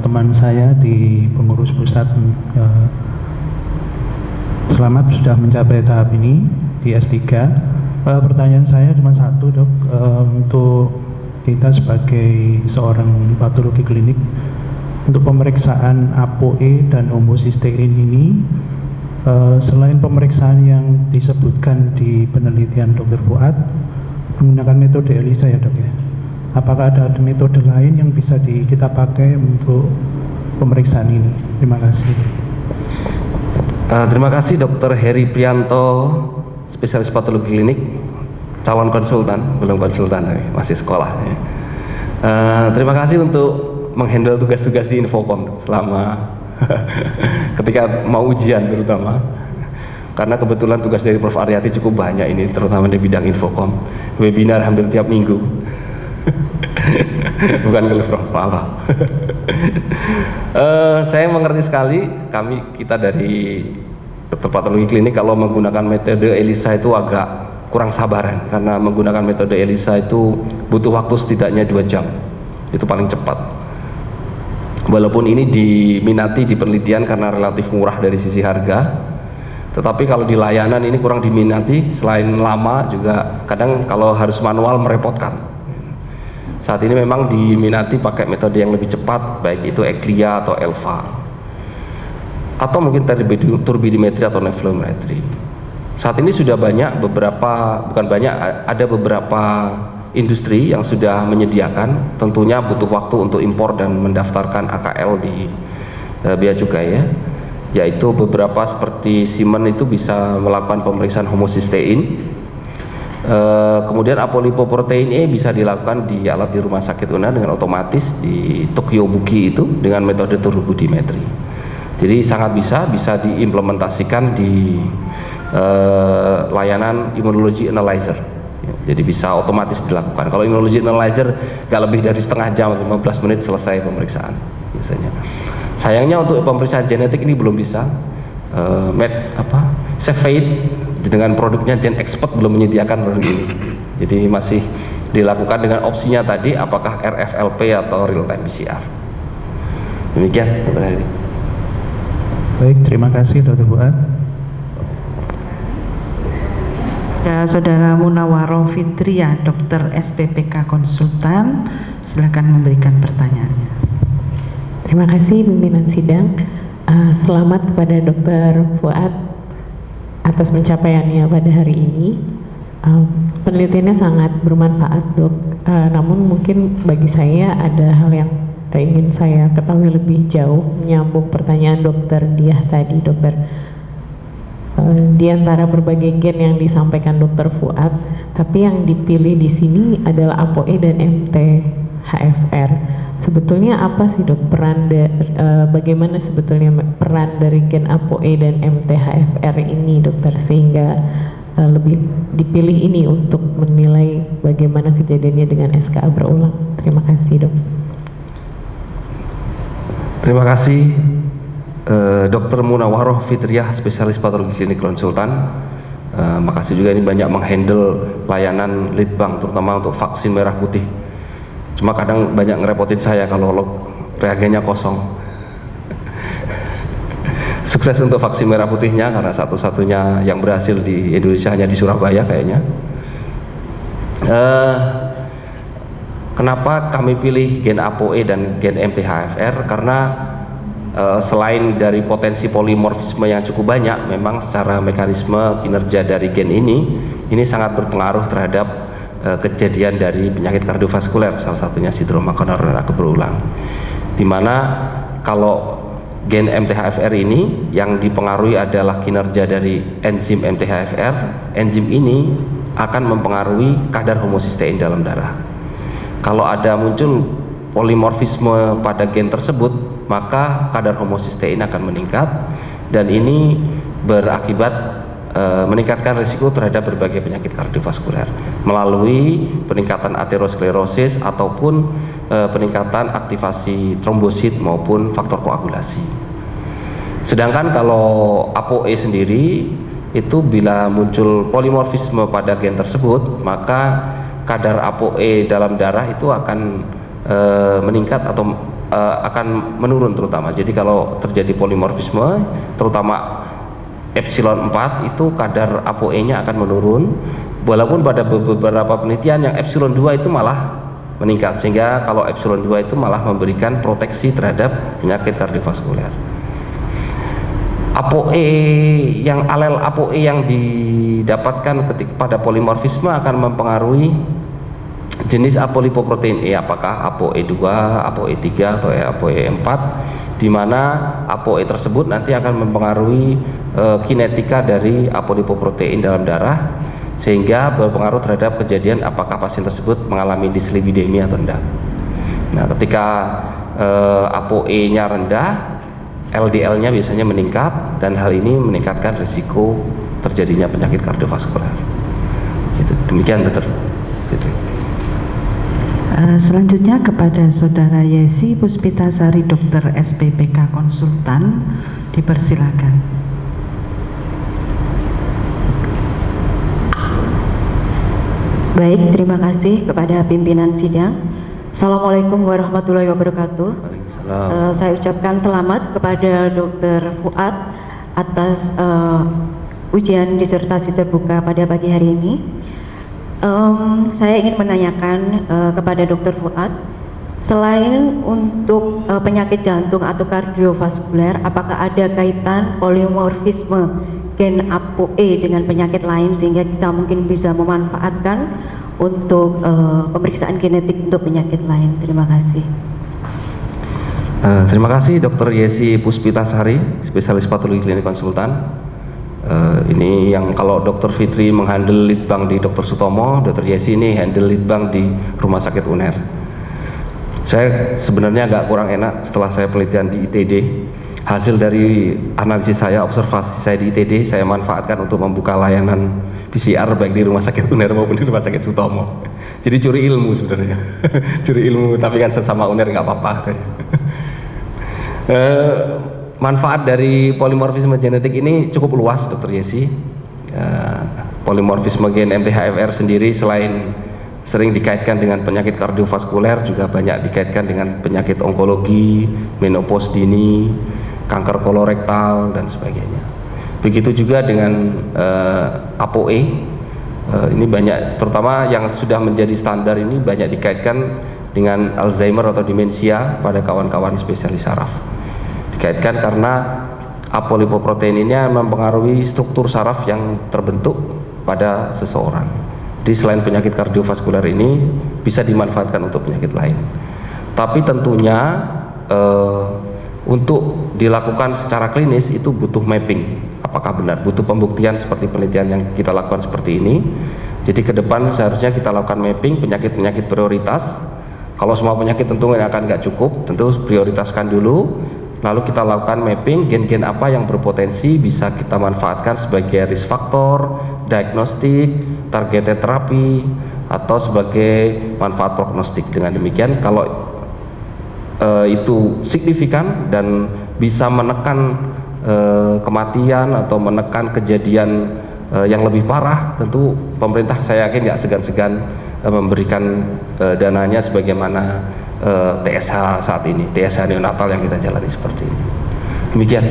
teman saya di pengurus pusat. Selamat sudah mencapai tahap ini di S3. Pertanyaan saya cuma satu, Dok. Untuk kita sebagai seorang patologi klinik, untuk pemeriksaan ApoE dan homocysteine ini, selain pemeriksaan yang disebutkan di penelitian Dr. Fuad menggunakan metode ELISA ya, Dok ya, apakah ada metode lain yang bisa kita pakai untuk pemeriksaan ini? Terima kasih. Terima kasih Dr. Heri Prianto, spesialis patologi klinik, calon konsultan, belum konsultan, masih sekolah. Terima kasih untuk menghandle tugas-tugas di Infocom selama ketika mau ujian terutama, karena kebetulan tugas dari Prof. Aryati cukup banyak ini, terutama di bidang Infocom, webinar hampir tiap minggu. Bukan keluh Prof. Salah. Saya mengerti sekali, kita dari dokter patologi klinik kalau menggunakan metode ELISA itu agak kurang sabaran, karena menggunakan metode ELISA itu butuh waktu setidaknya 2 jam, itu paling cepat. Walaupun ini diminati di penelitian karena relatif murah dari sisi harga, tetapi kalau di layanan ini kurang diminati. Selain lama juga kadang kalau harus manual merepotkan. Saat ini memang diminati pakai metode yang lebih cepat, baik itu ECLIA atau ELVA, atau mungkin turbidimetri atau neflometri. Saat ini sudah banyak ada beberapa industri yang sudah menyediakan. Tentunya butuh waktu untuk impor dan mendaftarkan AKL di bea cukai ya. Yaitu beberapa seperti Siemens itu bisa melakukan pemeriksaan homocysteine. Kemudian apolipoprotein E bisa dilakukan di alat di rumah sakit UNA dengan otomatis di Tokyo Buki itu dengan metode turbidimetri. Jadi sangat bisa diimplementasikan di layanan immunology analyzer. Jadi bisa otomatis dilakukan. Kalau immunology analyzer nggak lebih dari setengah jam, 15 menit selesai pemeriksaan biasanya. Sayangnya untuk pemeriksaan genetik ini belum bisa. Cepheid dengan produknya GenExpert belum menyediakan produk ini. Jadi masih dilakukan dengan opsinya tadi, apakah RFLP atau real time PCR. Demikian. Baik, terima kasih Dr. Fuad. Ya, Saudara Munawaroh Fitria, Dokter SPPK Konsultan, silakan memberikan pertanyaannya. Terima kasih pimpinan sidang. Selamat kepada Dr. Fuad atas pencapaiannya pada hari ini. Penelitiannya sangat bermanfaat, Dok. Namun mungkin bagi saya ada hal yang ingin saya ketahui lebih jauh, menyambung pertanyaan Dr. Diah tadi, Dokter. Di antara berbagai gen yang disampaikan Dr. Fuad, tapi yang dipilih di sini adalah ApoE dan MTHFR. Sebetulnya apa sih, Dok, bagaimana sebetulnya peran dari gen ApoE dan MTHFR ini, Dokter, sehingga lebih dipilih ini untuk menilai bagaimana kejadiannya dengan SKA berulang? Terima kasih, Dok. Terima kasih Dr. Munawaroh Fitriah, spesialis patologi klinik konsultan. Makasih juga ini banyak menghandle layanan litbang, terutama untuk vaksin merah putih. Cuma kadang banyak ngerepotin saya kalau reagennya kosong. Sukses untuk vaksin merah putihnya, karena satu-satunya yang berhasil di Indonesia hanya di Surabaya kayaknya. Kenapa kami pilih gen ApoE dan gen MTHFR? Karena selain dari potensi polimorfisme yang cukup banyak, memang secara mekanisme kinerja dari gen ini sangat berpengaruh terhadap kejadian dari penyakit kardiovaskuler, salah satunya sindrom koroner akut berulang. Dimana kalau gen MTHFR ini yang dipengaruhi adalah kinerja dari enzim MTHFR, enzim ini akan mempengaruhi kadar homocysteine dalam darah. Kalau ada muncul polimorfisme pada gen tersebut, maka kadar homocysteine akan meningkat, dan ini berakibat meningkatkan risiko terhadap berbagai penyakit kardiovaskuler melalui peningkatan aterosklerosis ataupun peningkatan aktivasi trombosit maupun faktor koagulasi. Sedangkan kalau ApoE sendiri itu bila muncul polimorfisme pada gen tersebut, maka kadar ApoE dalam darah itu akan meningkat atau akan menurun terutama. Jadi kalau terjadi polimorfisme, terutama epsilon 4 itu kadar ApoE-nya akan menurun, walaupun pada beberapa penelitian yang epsilon 2 itu malah meningkat, sehingga kalau epsilon 2 itu malah memberikan proteksi terhadap penyakit kardiovaskuler. ApoE yang alel ApoE yang didapatkan ketika pada polimorfisme akan mempengaruhi jenis apolipoprotein E, apakah ApoE2, ApoE3 atau ApoE4, di mana ApoE tersebut nanti akan mempengaruhi kinetika dari apolipoprotein dalam darah, sehingga berpengaruh terhadap kejadian apakah pasien tersebut mengalami dislipidemia atau tidak. Nah, ketika ApoE-nya rendah, LDL-nya biasanya meningkat, dan hal ini meningkatkan risiko terjadinya penyakit kardiovaskuler. Demikian, Dokter. Selanjutnya kepada Saudara Yesi Puspitasari, Dokter SPPK Konsultan, dipersilakan. Baik, terima kasih kepada pimpinan sidang. Assalamualaikum warahmatullahi wabarakatuh. Saya ucapkan selamat kepada Dr. Fuad atas ujian disertasi terbuka pada pagi hari ini. Saya ingin menanyakan kepada Dr. Fuad, selain untuk penyakit jantung atau kardiovaskuler, apakah ada kaitan polimorfisme gen ApoE dengan penyakit lain sehingga kita mungkin bisa memanfaatkan untuk pemeriksaan genetik untuk penyakit lain? Terima kasih. Terima kasih Dr. Yesi Puspitasari, spesialis patologi klinik konsultan. Ini yang kalau Dr. Fitri menghandle litbang di Dr. Sutomo, Dr. Yesi ini handle litbang di Rumah Sakit UNER. Saya sebenarnya agak kurang enak setelah saya penelitian di ITD. Hasil dari analisis saya, observasi saya di ITD, saya manfaatkan untuk membuka layanan PCR baik di Rumah Sakit UNER maupun di Rumah Sakit Sutomo. Jadi curi ilmu sebenarnya. Curi ilmu, tapi kan sesama UNER nggak apa-apa. Manfaat dari polimorfisme genetik ini cukup luas, Dr. Yesi. Polimorfisme gen MTHFR sendiri selain sering dikaitkan dengan penyakit kardiovaskuler, juga banyak dikaitkan dengan penyakit onkologi, menopause dini, kanker kolorektal, dan sebagainya. Begitu juga dengan ApoE. Ini banyak, terutama yang sudah menjadi standar ini banyak dikaitkan dengan Alzheimer atau demensia pada kawan-kawan spesialis saraf. Dikaitkan karena apolipoprotein ini mempengaruhi struktur saraf yang terbentuk pada seseorang. Jadi selain penyakit kardiovaskuler ini bisa dimanfaatkan untuk penyakit lain. Tapi tentunya untuk dilakukan secara klinis itu butuh mapping. Apakah benar? Butuh pembuktian seperti penelitian yang kita lakukan seperti ini. Jadi ke depan seharusnya kita lakukan mapping penyakit-penyakit prioritas. Kalau semua penyakit tentu akan nggak cukup, tentu prioritaskan dulu. Lalu kita lakukan mapping gen-gen apa yang berpotensi bisa kita manfaatkan sebagai risk factor, diagnostik, targeted terapi, atau sebagai manfaat prognostik. Dengan demikian kalau itu signifikan dan bisa menekan kematian atau menekan kejadian yang lebih parah, tentu pemerintah saya yakin nggak segan-segan memberikan dananya sebagaimana TSH saat ini, TSH neonatal yang kita jalani seperti ini. Demikian.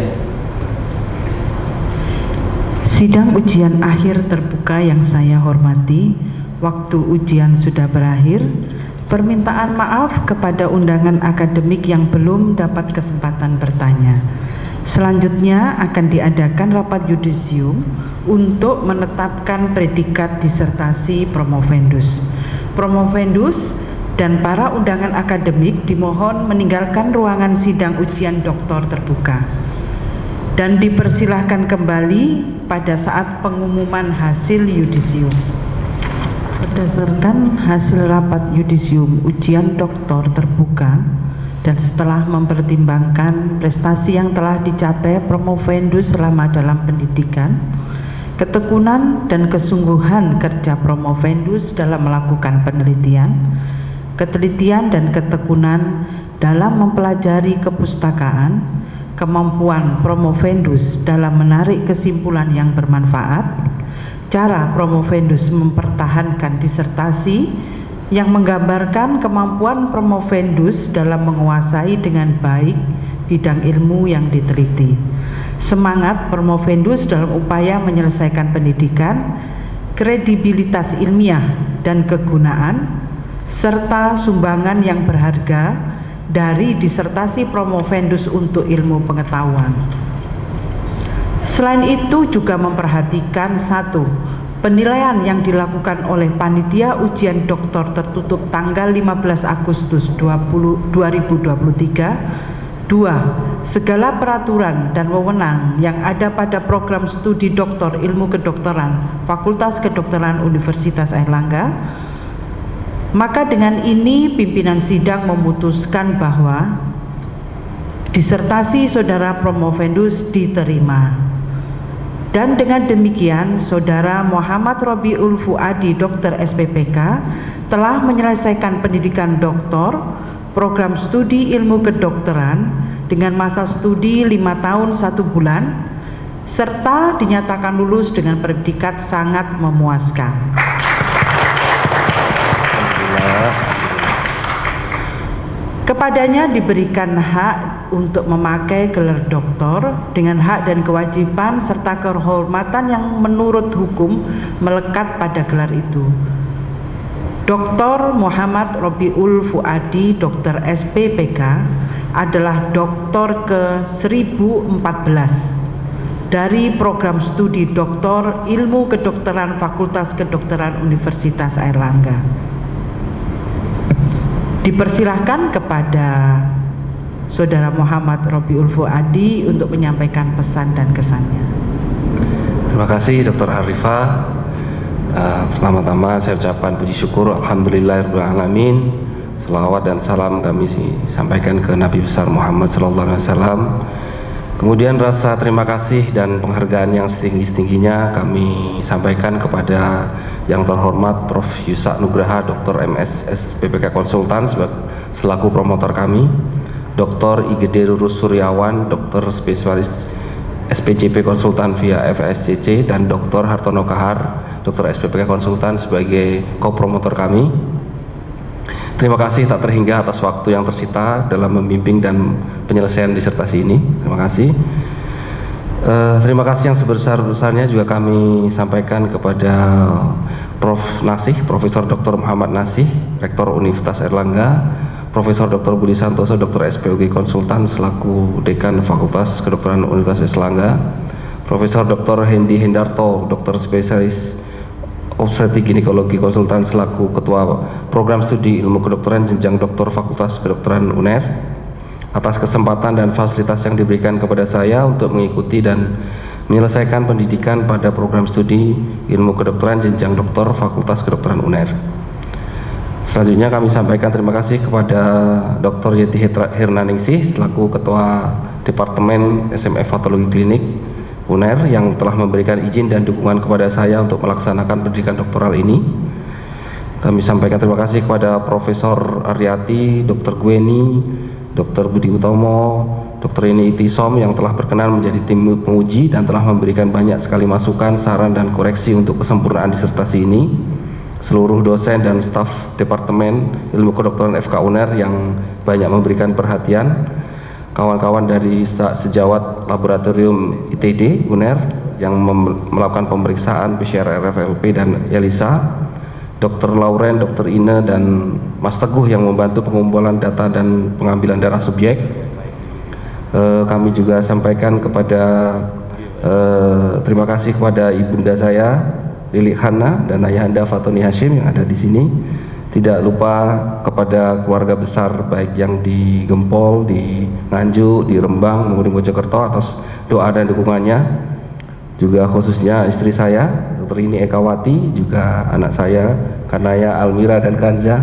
Sidang ujian akhir terbuka yang saya hormati, waktu ujian sudah berakhir. Permintaan maaf kepada undangan akademik yang belum dapat kesempatan bertanya. Selanjutnya akan diadakan rapat yudisium untuk menetapkan predikat disertasi promovendus. Promovendus dan para undangan akademik dimohon meninggalkan ruangan sidang ujian doktor terbuka dan dipersilahkan kembali pada saat pengumuman hasil yudisium. Berdasarkan hasil rapat yudisium ujian doktor terbuka dan setelah mempertimbangkan prestasi yang telah dicapai promovendus selama dalam pendidikan, ketekunan dan kesungguhan kerja promovendus dalam melakukan penelitian, ketelitian dan ketekunan dalam mempelajari kepustakaan, kemampuan promovendus dalam menarik kesimpulan yang bermanfaat, cara promovendus mempertahankan disertasi yang menggambarkan kemampuan promovendus dalam menguasai dengan baik bidang ilmu yang diteliti, semangat promovendus dalam upaya menyelesaikan pendidikan, kredibilitas ilmiah dan kegunaan, serta sumbangan yang berharga dari disertasi promovendus untuk ilmu pengetahuan. Selain itu juga memperhatikan satu, penilaian yang dilakukan oleh panitia ujian doktor tertutup tanggal 15 Agustus 2023. Dua, segala peraturan dan wewenang yang ada pada program studi doktor ilmu kedokteran Fakultas Kedokteran Universitas Airlangga. Maka dengan ini pimpinan sidang memutuskan bahwa disertasi saudara promovendus diterima. Dan dengan demikian saudara Muhammad Robiul Fuadi Dr. SPPK telah menyelesaikan pendidikan doktor program studi ilmu kedokteran dengan masa studi 5 tahun 1 bulan serta dinyatakan lulus dengan predikat sangat memuaskan. Kepadanya diberikan hak untuk memakai gelar doktor dengan hak dan kewajiban serta kehormatan yang menurut hukum melekat pada gelar itu. Dr. Muhammad Robiul Fuadi, Dr. SPPK, adalah doktor ke-1014 dari program studi Doktor Ilmu Kedokteran Fakultas Kedokteran Universitas Airlangga. Dipersilahkan kepada Saudara Muhammad Robiul Fuadi untuk menyampaikan pesan dan kesannya. Terima kasih Dr. Arifah. Pertama-tama saya ucapkan puji syukur alhamdulillahirrahmanirrahim. Selawat dan salam kami sampaikan ke Nabi besar Muhammad SAW. Kemudian rasa terima kasih dan penghargaan yang setinggi-tingginya kami sampaikan kepada yang terhormat Prof. Yusak Nugraha, Dr. MS SPPK Konsultan selaku promotor kami, Dr. IGD Rurus Suryawan, Dr. Spesialis SPCP Konsultan via FSCC, dan Dr. Hartono Kahar, Dr. SPPK Konsultan sebagai co-promotor kami. Terima kasih tak terhingga atas waktu yang tersita dalam membimbing dan penyelesaian disertasi ini. Terima kasih. Terima kasih yang sebesar-besarnya juga kami sampaikan kepada Prof. Nasih, Profesor Dr. Muhammad Nasih, Rektor Universitas Airlangga, Profesor Dr. Budi Santoso, Dr. SPOG Konsultan selaku Dekan Fakultas Kedokteran Universitas Airlangga, Profesor Dr. Hendi Hendarto, Dr. Spesialis Obstetrik Ginekologi Konsultan selaku Ketua Program Studi Ilmu Kedokteran Jenjang Doktor Fakultas Kedokteran UNER, atas kesempatan dan fasilitas yang diberikan kepada saya untuk mengikuti dan menyelesaikan pendidikan pada program studi Ilmu Kedokteran Jenjang Doktor Fakultas Kedokteran UNER. Selanjutnya kami sampaikan terima kasih kepada Dr. Yeti Hirnaningsih selaku Ketua Departemen SMF Patologi Klinik UNER yang telah memberikan izin dan dukungan kepada saya untuk melaksanakan pendidikan doktoral ini. Kami sampaikan terima kasih kepada Profesor Aryati, Dr. Gweni, Dr. Budi Utomo, Dr. Ini Itisom yang telah berkenan menjadi tim penguji dan telah memberikan banyak sekali masukan, saran, dan koreksi untuk kesempurnaan disertasi ini. Seluruh dosen dan staf Departemen Ilmu Kedokteran FK UNER yang banyak memberikan perhatian, kawan-kawan dari sejawat Laboratorium ITD UNER yang melakukan pemeriksaan PCR RFLP dan ELISA, Dr. Lauren, Dr. Ine, dan Mas Teguh yang membantu pengumpulan data dan pengambilan darah subjek. Kami juga sampaikan kepada terima kasih kepada ibunda saya Lili Hana dan ayahanda Fatoni Hashim yang ada di sini. Tidak lupa kepada keluarga besar baik yang di Gempol, di Nganjuk, di Rembang, maupun di Mojokerto atas doa dan dukungannya. Juga khususnya istri saya, Dr. Ini Ekawati, juga anak saya Kanaya, Almira, dan Kanza.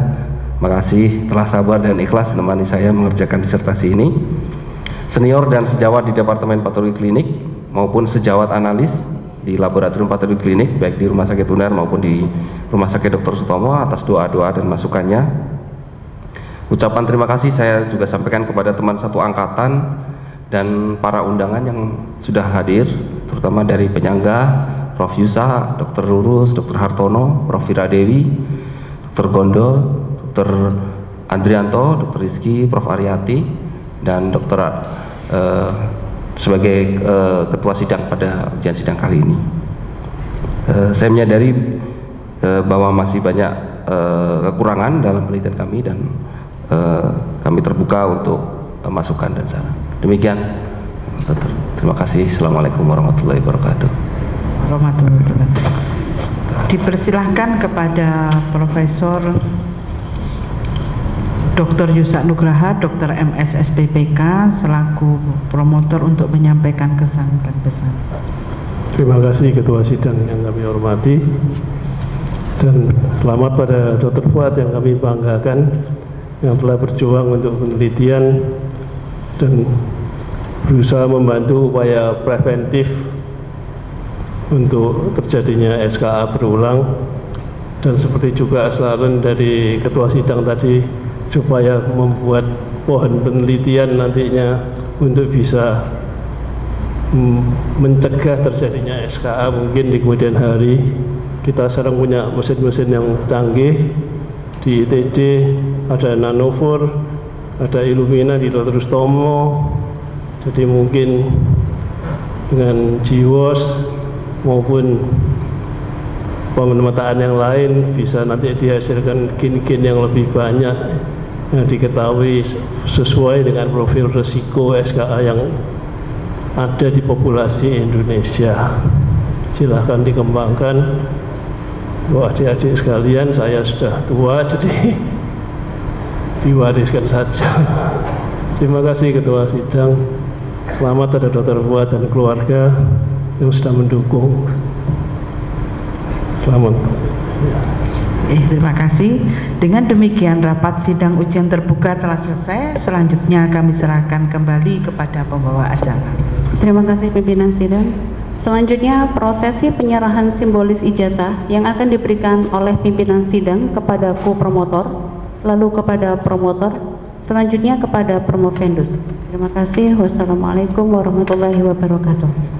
Makasih telah sabar dan ikhlas menemani saya mengerjakan disertasi ini. Senior dan sejawat di Departemen Patologi Klinik maupun sejawat analis di Laboratorium Patologi Klinik baik di Rumah Sakit UNER maupun di Rumah Sakit Dr. Sutomo atas doa-doa dan masukannya. Ucapan terima kasih saya juga sampaikan kepada teman satu angkatan dan para undangan yang sudah hadir, terutama dari penyangga Prof. Yusa, Dr. Rurus, Dr. Hartono, Prof. Fira Dewi, Dr. Gondo, Dr. Andrianto, Dr. Rizky, Prof. Aryati, dan Dr. Sebagai ketua sidang pada ujian sidang kali ini. Saya menyadari bahwa masih banyak kekurangan dalam penelitian kami dan kami terbuka untuk masukan dan saran. Demikian. Terima kasih. Assalamualaikum warahmatullahi wabarakatuh. Dipersilahkan kepada Profesor Dr. Yusak Nugraha, Dr. MS SPPK selaku promotor untuk menyampaikan kesan dan pesan. Terima kasih Ketua Sidang yang kami hormati, dan selamat pada Dr. Fuad yang kami banggakan yang telah berjuang untuk penelitian dan berusaha membantu upaya preventif untuk terjadinya SKA berulang, dan seperti juga saran dari Ketua Sidang tadi supaya membuat pohon penelitian nantinya untuk bisa mencegah terjadinya SKA mungkin di kemudian hari. Kita sekarang punya mesin-mesin yang canggih di ITD, ada Nanofor, ada Illumina di Dr. Sutomo, jadi mungkin dengan GWOS maupun pemetaan yang lain bisa nanti dihasilkan gen-gen yang lebih banyak yang diketahui sesuai dengan profil risiko SKA yang ada di populasi Indonesia. Silahkan dikembangkan. Buat adik-adik sekalian, saya sudah tua jadi diwariskan saja. Terima kasih Ketua Sidang. Selamat pada Dr. Fuad dan keluarga yang sudah mendukung. Selamat. Terima kasih. Dengan demikian rapat sidang ujian terbuka telah selesai. Selanjutnya kami serahkan kembali kepada pembawa acara. Terima kasih pimpinan sidang. Selanjutnya prosesi penyerahan simbolis ijazah yang akan diberikan oleh pimpinan sidang kepada co-promotor, lalu kepada promotor, selanjutnya kepada promovendus. Terima kasih. Wassalamualaikum warahmatullahi wabarakatuh.